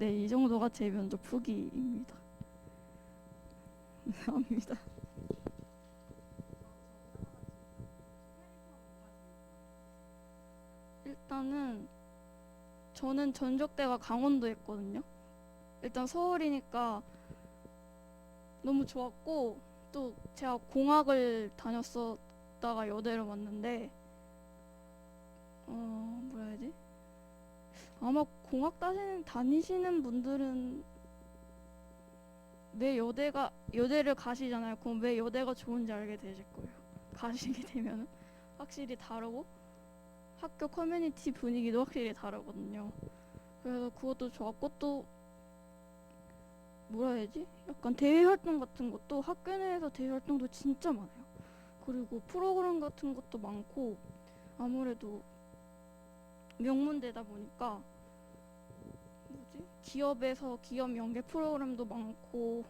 이 정도가 제 면접 후기입니다. 감사합니다. 일단은 저는 전적대가 강원도였거든요. 일단 서울이니까 너무 좋았고 또 제가 공학을 다녔었다가 여대를 왔는데 뭐라 해야지? 아마 공학 다니시는 분들은 왜 여대를 가시잖아요. 그럼 왜 여대가 좋은지 알게 되실 거예요. 가시게 되면은 확실히 다르고 학교 커뮤니티 분위기도 확실히 다르거든요. 그래서 그것도 좋았고 또 뭐라 해야지? 약간 대외 활동 같은 것도 학교 내에서 대외 활동도 진짜 많아요. 그리고 프로그램 같은 것도 많고 아무래도 명문대다 보니까 기업에서 기업 연계 프로그램도 많고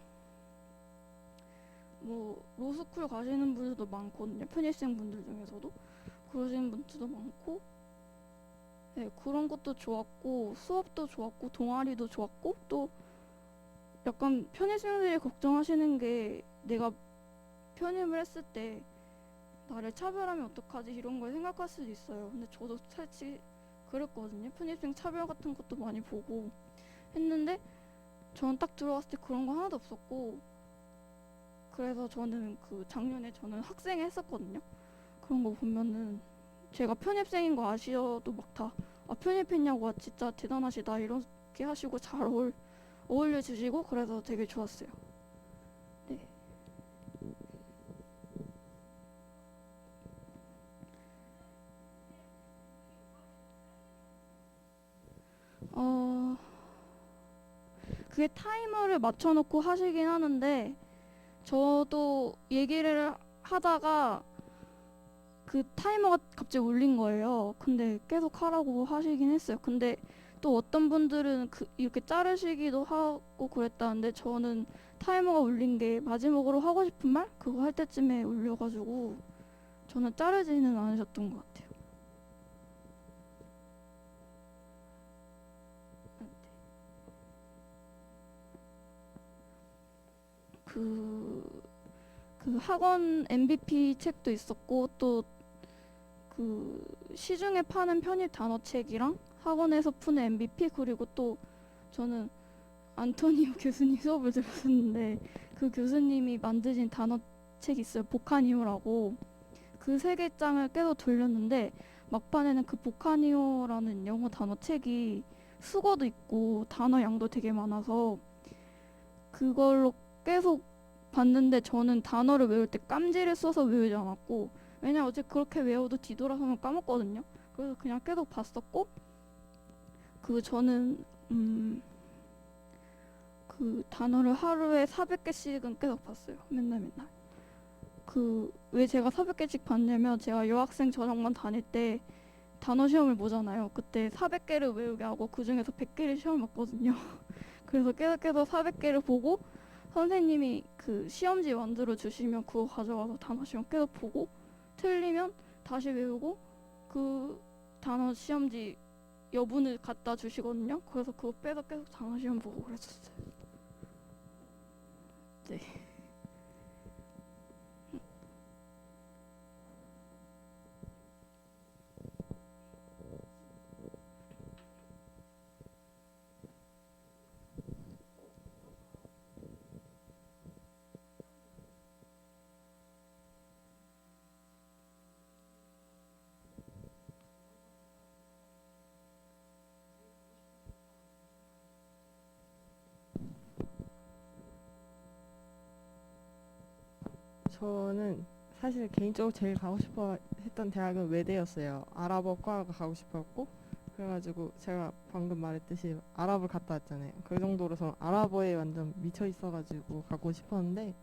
뭐 로스쿨 가시는 분들도 많거든요. 편입생 분들 중에서도 그러시는 분들도 많고 그런 것도 좋았고 수업도 좋았고 동아리도 좋았고 또 약간 편입생들이 걱정하시는 게 내가 편입을 했을 때 나를 차별하면 어떡하지 이런 걸 생각할 수도 있어요. 근데 저도 사실 그랬거든요. 편입생 차별 같은 것도 많이 보고 했는데 저는 딱 들어왔을 때 그런 거 하나도 없었고 그래서 저는 작년에 저는 학생 했었거든요. 그런 거 보면은 제가 편입생인 거 아시어도 막 다 편입했냐고 진짜 대단하시다 이렇게 하시고 잘 어울려 주시고 그래서 되게 좋았어요. 네. 그게 타이머를 맞춰놓고 하시긴 하는데 저도 얘기를 하다가 그 타이머가 갑자기 울린 거예요. 근데 계속 하라고 하시긴 했어요. 근데 또 어떤 분들은 이렇게 자르시기도 하고 그랬다는데 저는 타이머가 울린 게 마지막으로 하고 싶은 말 그거 할 때쯤에 울려가지고 저는 자르지는 않으셨던 것 같아요. 그 학원 MVP 책도 있었고 또 그 시중에 파는 편입 단어책이랑 학원에서 푸는 MVP 그리고 또 저는 안토니오 교수님 수업을 들었었는데 그 교수님이 만드신 단어책이 있어요. 보카니오라고. 그 3개 장을 계속 돌렸는데 막판에는 그 보카니오라는 영어 단어책이 수거도 있고 단어 양도 되게 많아서 그걸로 계속 봤는데 저는 단어를 외울 때 깜지를 써서 외우지 않았고 왜냐면 어제 그렇게 외워도 뒤돌아서면 까먹거든요. 그래서 그냥 계속 봤었고 저는 그 단어를 하루에 400개씩은 계속 봤어요. 맨날. 왜 제가 400개씩 봤냐면 제가 여학생 전형만 다닐 때 단어 시험을 보잖아요. 그때 400개를 외우게 하고 그 중에서 100개를 시험 봤거든요. 그래서 계속 400개를 보고 선생님이 그 시험지 만들어 주시면 그거 가져와서 단어 시험 계속 보고 틀리면 다시 외우고 그 단어 시험지 여분을 갖다 주시거든요. 그래서 그거 빼서 계속 단어 시험 보고 그랬었어요. 네. 저는 사실 개인적으로 제일 가고 싶어 했던 대학은 외대였어요. 아랍어과가 가고 싶었고 그래가지고 제가 방금 말했듯이 아랍을 갔다 왔잖아요. 그 정도로 저는 아랍어에 완전 미쳐 있어가지고 가고 싶었는데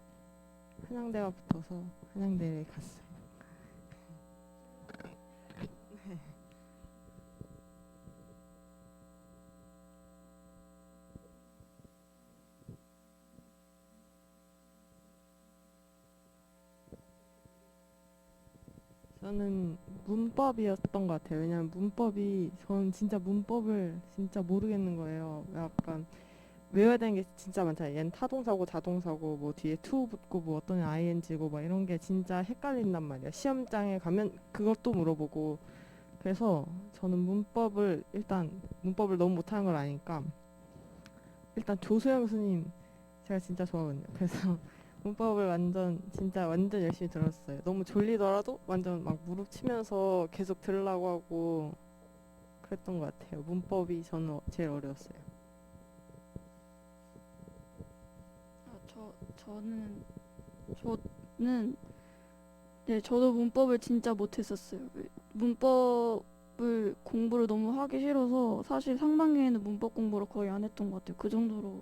한양대가 붙어서 한양대에 갔어요. 저는 문법이었던 것 같아요. 왜냐면 문법이 저는 진짜 문법을 진짜 모르겠는 거예요. 약간 외워야 되는 게 진짜 많잖아요. 얘는 타동사고 자동사고 뭐 뒤에 to 붙고 뭐 어떤 애는 ing고 막 이런 게 진짜 헷갈린단 말이야. 시험장에 가면 그것도 물어보고 그래서 저는 문법을 일단 문법을 너무 못하는 걸 아니까 일단 조소영 스님 제가 진짜 좋아하거든요. 그래서 문법을 완전 진짜 완전 열심히 들었어요. 너무 졸리더라도 완전 막 무릎 치면서 계속 들으려고 하고 그랬던 것 같아요. 문법이 저는 제일 어려웠어요. 저는 네, 저도 문법을 진짜 못했었어요. 문법을 공부를 너무 하기 싫어서 사실 상반기에는 문법 공부를 거의 안 했던 것 같아요. 그 정도로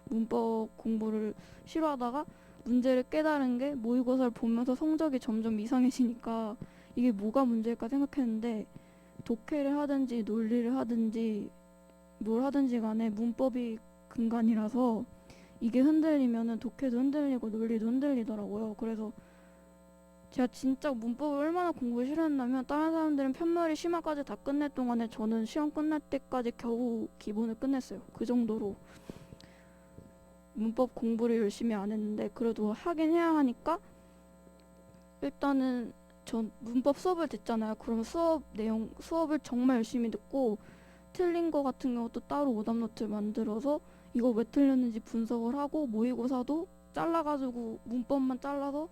문법 공부를 싫어하다가 문제를 깨달은 게 모의고사를 보면서 성적이 점점 이상해지니까 이게 뭐가 문제일까 생각했는데 독해를 하든지 논리를 하든지 뭘 하든지 간에 문법이 근간이라서 이게 흔들리면은 독해도 흔들리고 논리도 흔들리더라고요. 그래서 제가 진짜 문법을 얼마나 공부를 싫어했냐면 다른 사람들은 편머리 심화까지 다 끝낼 동안에 저는 시험 끝날 때까지 겨우 기본을 끝냈어요. 그 정도로 문법 공부를 열심히 안 했는데 그래도 하긴 해야 하니까 일단은 전 문법 수업을 듣잖아요. 그럼 수업을 정말 열심히 듣고 틀린 거 같은 경우도 따로 오답노트를 만들어서 이거 왜 틀렸는지 분석을 하고 모의고사도 잘라가지고 문법만 잘라서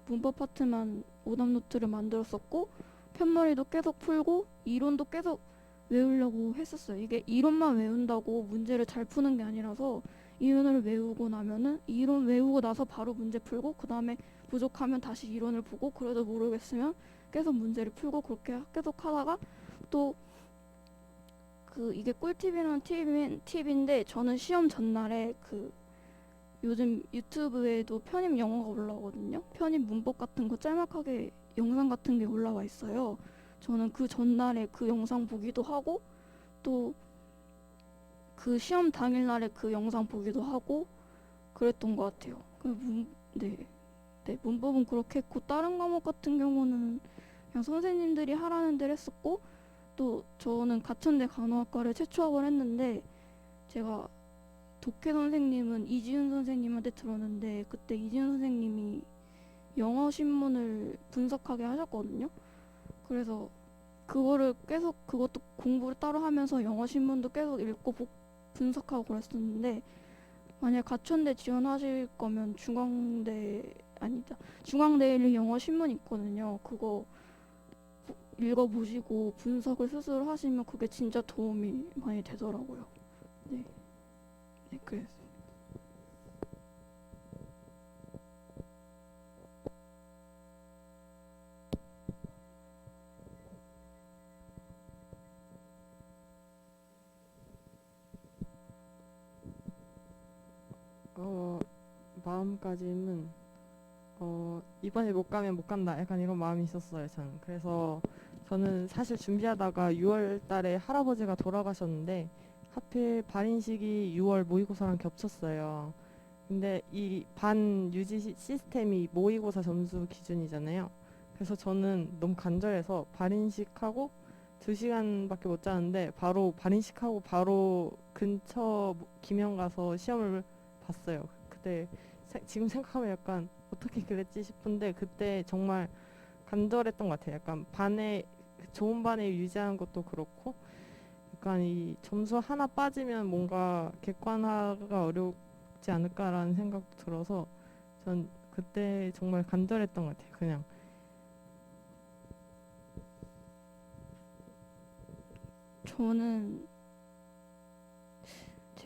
문법 파트만 오답노트를 만들었었고 편머리도 계속 풀고 이론도 계속 외우려고 했었어요. 이게 이론만 외운다고 문제를 잘 푸는 게 아니라서 이론을 외우고 나면은 이론 외우고 나서 바로 문제 풀고 그 다음에 부족하면 다시 이론을 보고 그래도 모르겠으면 계속 문제를 풀고 그렇게 계속 하다가 또 그 이게 꿀팁이라는 팁인데 저는 시험 전날에 그 요즘 유튜브에도 편입 영어가 올라오거든요. 편입 문법 같은 거 짤막하게 영상 같은 게 올라와 있어요. 저는 그 전날에 그 영상 보기도 하고 또 그 시험 당일날에 그 영상 보기도 하고 그랬던 것 같아요. 네, 네, 문법은 그렇게 했고 다른 과목 같은 경우는 그냥 선생님들이 하라는 대로 했었고 또 저는 가천대 간호학과를 재취업을 했는데 제가 독해 선생님은 이지훈 선생님한테 들었는데 그때 이지훈 선생님이 영어 신문을 분석하게 하셨거든요. 그래서 그거를 계속 그것도 공부를 따로 하면서 영어 신문도 계속 읽고 분석하고 그랬었는데 만약 가천대 지원하실 거면 중앙대 1 영어 신문 있거든요. 그거 읽어보시고 분석을 스스로 하시면 그게 진짜 도움이 많이 되더라고요. 네, 네, 그래서 마음가짐은 이번에 못 가면 못 간다 약간 이런 마음이 있었어요. 저는 그래서 저는 사실 준비하다가 6월 달에 할아버지가 돌아가셨는데 하필 발인식이 6월 모의고사랑 겹쳤어요. 근데 이 반 유지 시스템이 모의고사 점수 기준이잖아요. 그래서 저는 너무 간절해서 발인식하고 2시간밖에 못 자는데 바로 발인식하고 바로 근처 김영 가서 시험을 봤어요. 그때 지금 생각하면 약간 어떻게 그랬지 싶은데 그때 정말 간절했던 것 같아요. 약간 좋은 반에 유지하는 것도 그렇고 약간 이 점수 하나 빠지면 뭔가 객관화가 어렵지 않을까라는 생각도 들어서 전 그때 정말 간절했던 것 같아요. 그냥 저는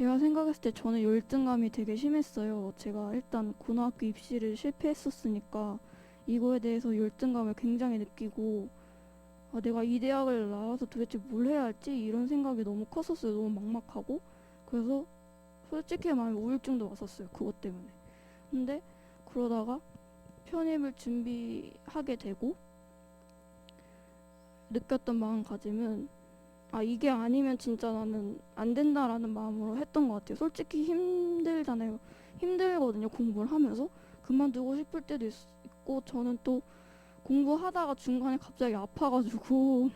제가 생각했을 때 저는 열등감이 되게 심했어요. 제가 일단 고등학교 입시를 실패했었으니까 이거에 대해서 열등감을 굉장히 느끼고 아, 내가 이 대학을 나와서 도대체 뭘 해야 할지 이런 생각이 너무 컸었어요. 너무 막막하고. 그래서 솔직히 말하면 우울증도 왔었어요. 그것 때문에. 근데 그러다가 편입을 준비하게 되고 느꼈던 마음가짐은 아 이게 아니면 진짜 나는 안 된다라는 마음으로 했던 것 같아요. 솔직히 힘들잖아요. 힘들거든요. 공부를 하면서 그만두고 싶을 때도 있고 저는 또 공부하다가 중간에 갑자기 아파가지고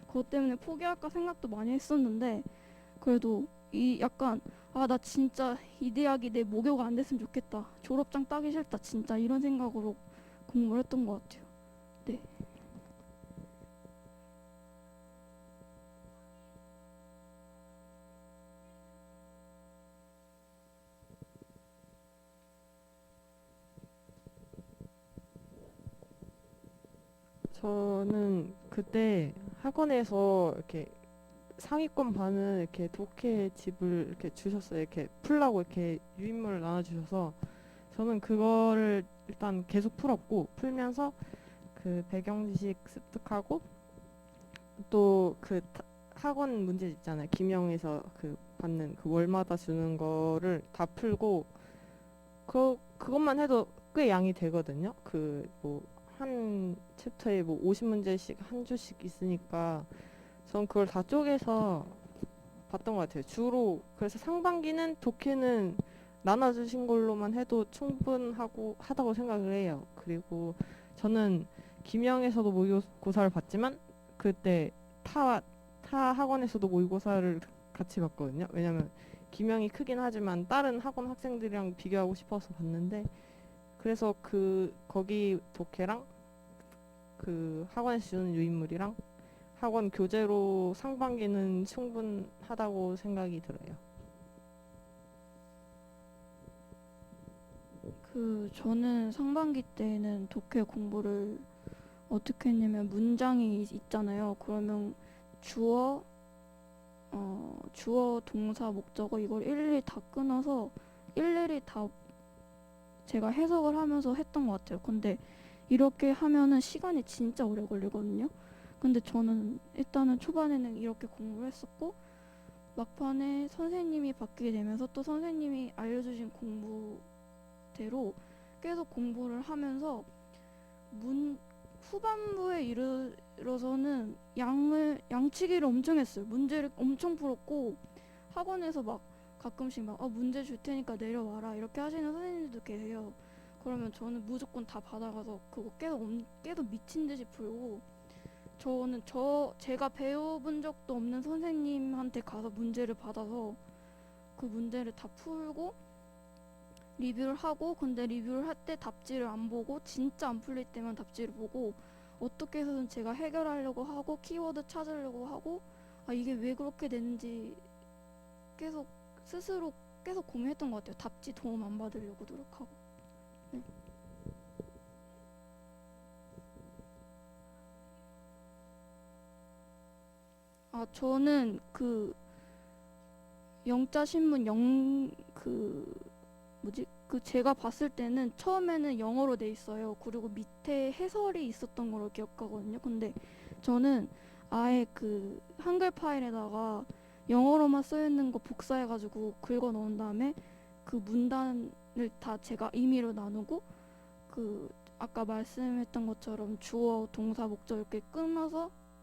그것 때문에 포기할까 생각도 많이 했었는데 그래도 이 약간 아 나 진짜 이 대학이 내 목표가 안 됐으면 좋겠다. 졸업장 따기 싫다. 진짜 이런 생각으로 공부를 했던 것 같아요. 네. 저는 그때 학원에서 이렇게 상위권 반은 이렇게 독해 집을 이렇게 주셨어요. 이렇게 풀라고 이렇게 유인물을 나눠주셔서 저는 그거를 일단 계속 풀었고 풀면서 그 배경 지식 습득하고 또 그 학원 문제 있잖아요. 김영에서 그 받는 그 월마다 주는 거를 다 풀고 그것만 해도 꽤 양이 되거든요. 그 뭐 한 챕터에 뭐 50문제씩 한 주씩 있으니까 전 그걸 다 쪼개서 봤던 것 같아요. 주로 그래서 상반기는 독해는 나눠주신 걸로만 해도 충분하고 하다고 생각을 해요. 그리고 저는 김영에서도 모의고사를 봤지만 그때 타 학원에서도 모의고사를 같이 봤거든요. 왜냐면 김영이 크긴 하지만 다른 학원 학생들이랑 비교하고 싶어서 봤는데 그래서 거기 독해랑 그 학원에서 주는 유인물이랑 학원 교재로 상반기는 충분하다고 생각이 들어요. 저는 상반기 때는 독해 공부를 어떻게 했냐면 문장이 있잖아요. 그러면 주어, 주어, 동사, 목적어 이걸 일일이 다 끊어서 일일이 다 제가 해석을 하면서 했던 것 같아요. 근데 이렇게 하면은 시간이 진짜 오래 걸리거든요. 근데 저는 일단은 초반에는 이렇게 공부를 했었고 막판에 선생님이 바뀌게 되면서 또 선생님이 알려주신 공부대로 계속 공부를 하면서 후반부에 이르러서는 양치기를 엄청 했어요. 문제를 엄청 풀었고 학원에서 막 가끔씩 막 문제 줄 테니까 내려와라 이렇게 하시는 선생님들도 계세요. 그러면 저는 무조건 다 받아가서 그거 계속 미친 듯이 풀고 저는 제가 배워본 적도 없는 선생님한테 가서 문제를 받아서 그 문제를 다 풀고 리뷰를 하고 근데 리뷰를 할 때 답지를 안 보고 진짜 안 풀릴 때만 답지를 보고 어떻게 해서든 제가 해결하려고 하고 키워드 찾으려고 하고 아 이게 왜 그렇게 됐는지 계속 스스로 계속 고민했던 것 같아요. 답지 도움 안 받으려고 노력하고. 네. 아 저는 그 영자 신문 제가 봤을 때는 처음에는 영어로 돼 있어요. 그리고 밑에 해설이 있었던 걸로 기억하거든요. 근데 저는 아예 그 한글 파일에다가 영어로만 써 있는 거 복사해가지고 긁어 넣은 다음에 그 문단을 다 제가 임의로 나누고 그 아까 말씀했던 것처럼 주어, 동사, 목적 이렇게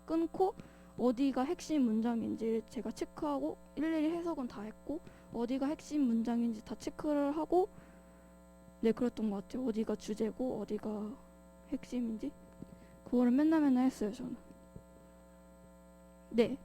끊고 어디가 핵심 문장인지 제가 체크하고 일일이 해석은 다 했고 어디가 핵심 문장인지 다 체크를 하고 네 그랬던 것 같아요. 어디가 주제고 어디가 핵심인지 그거를 맨날 했어요 저는. 네.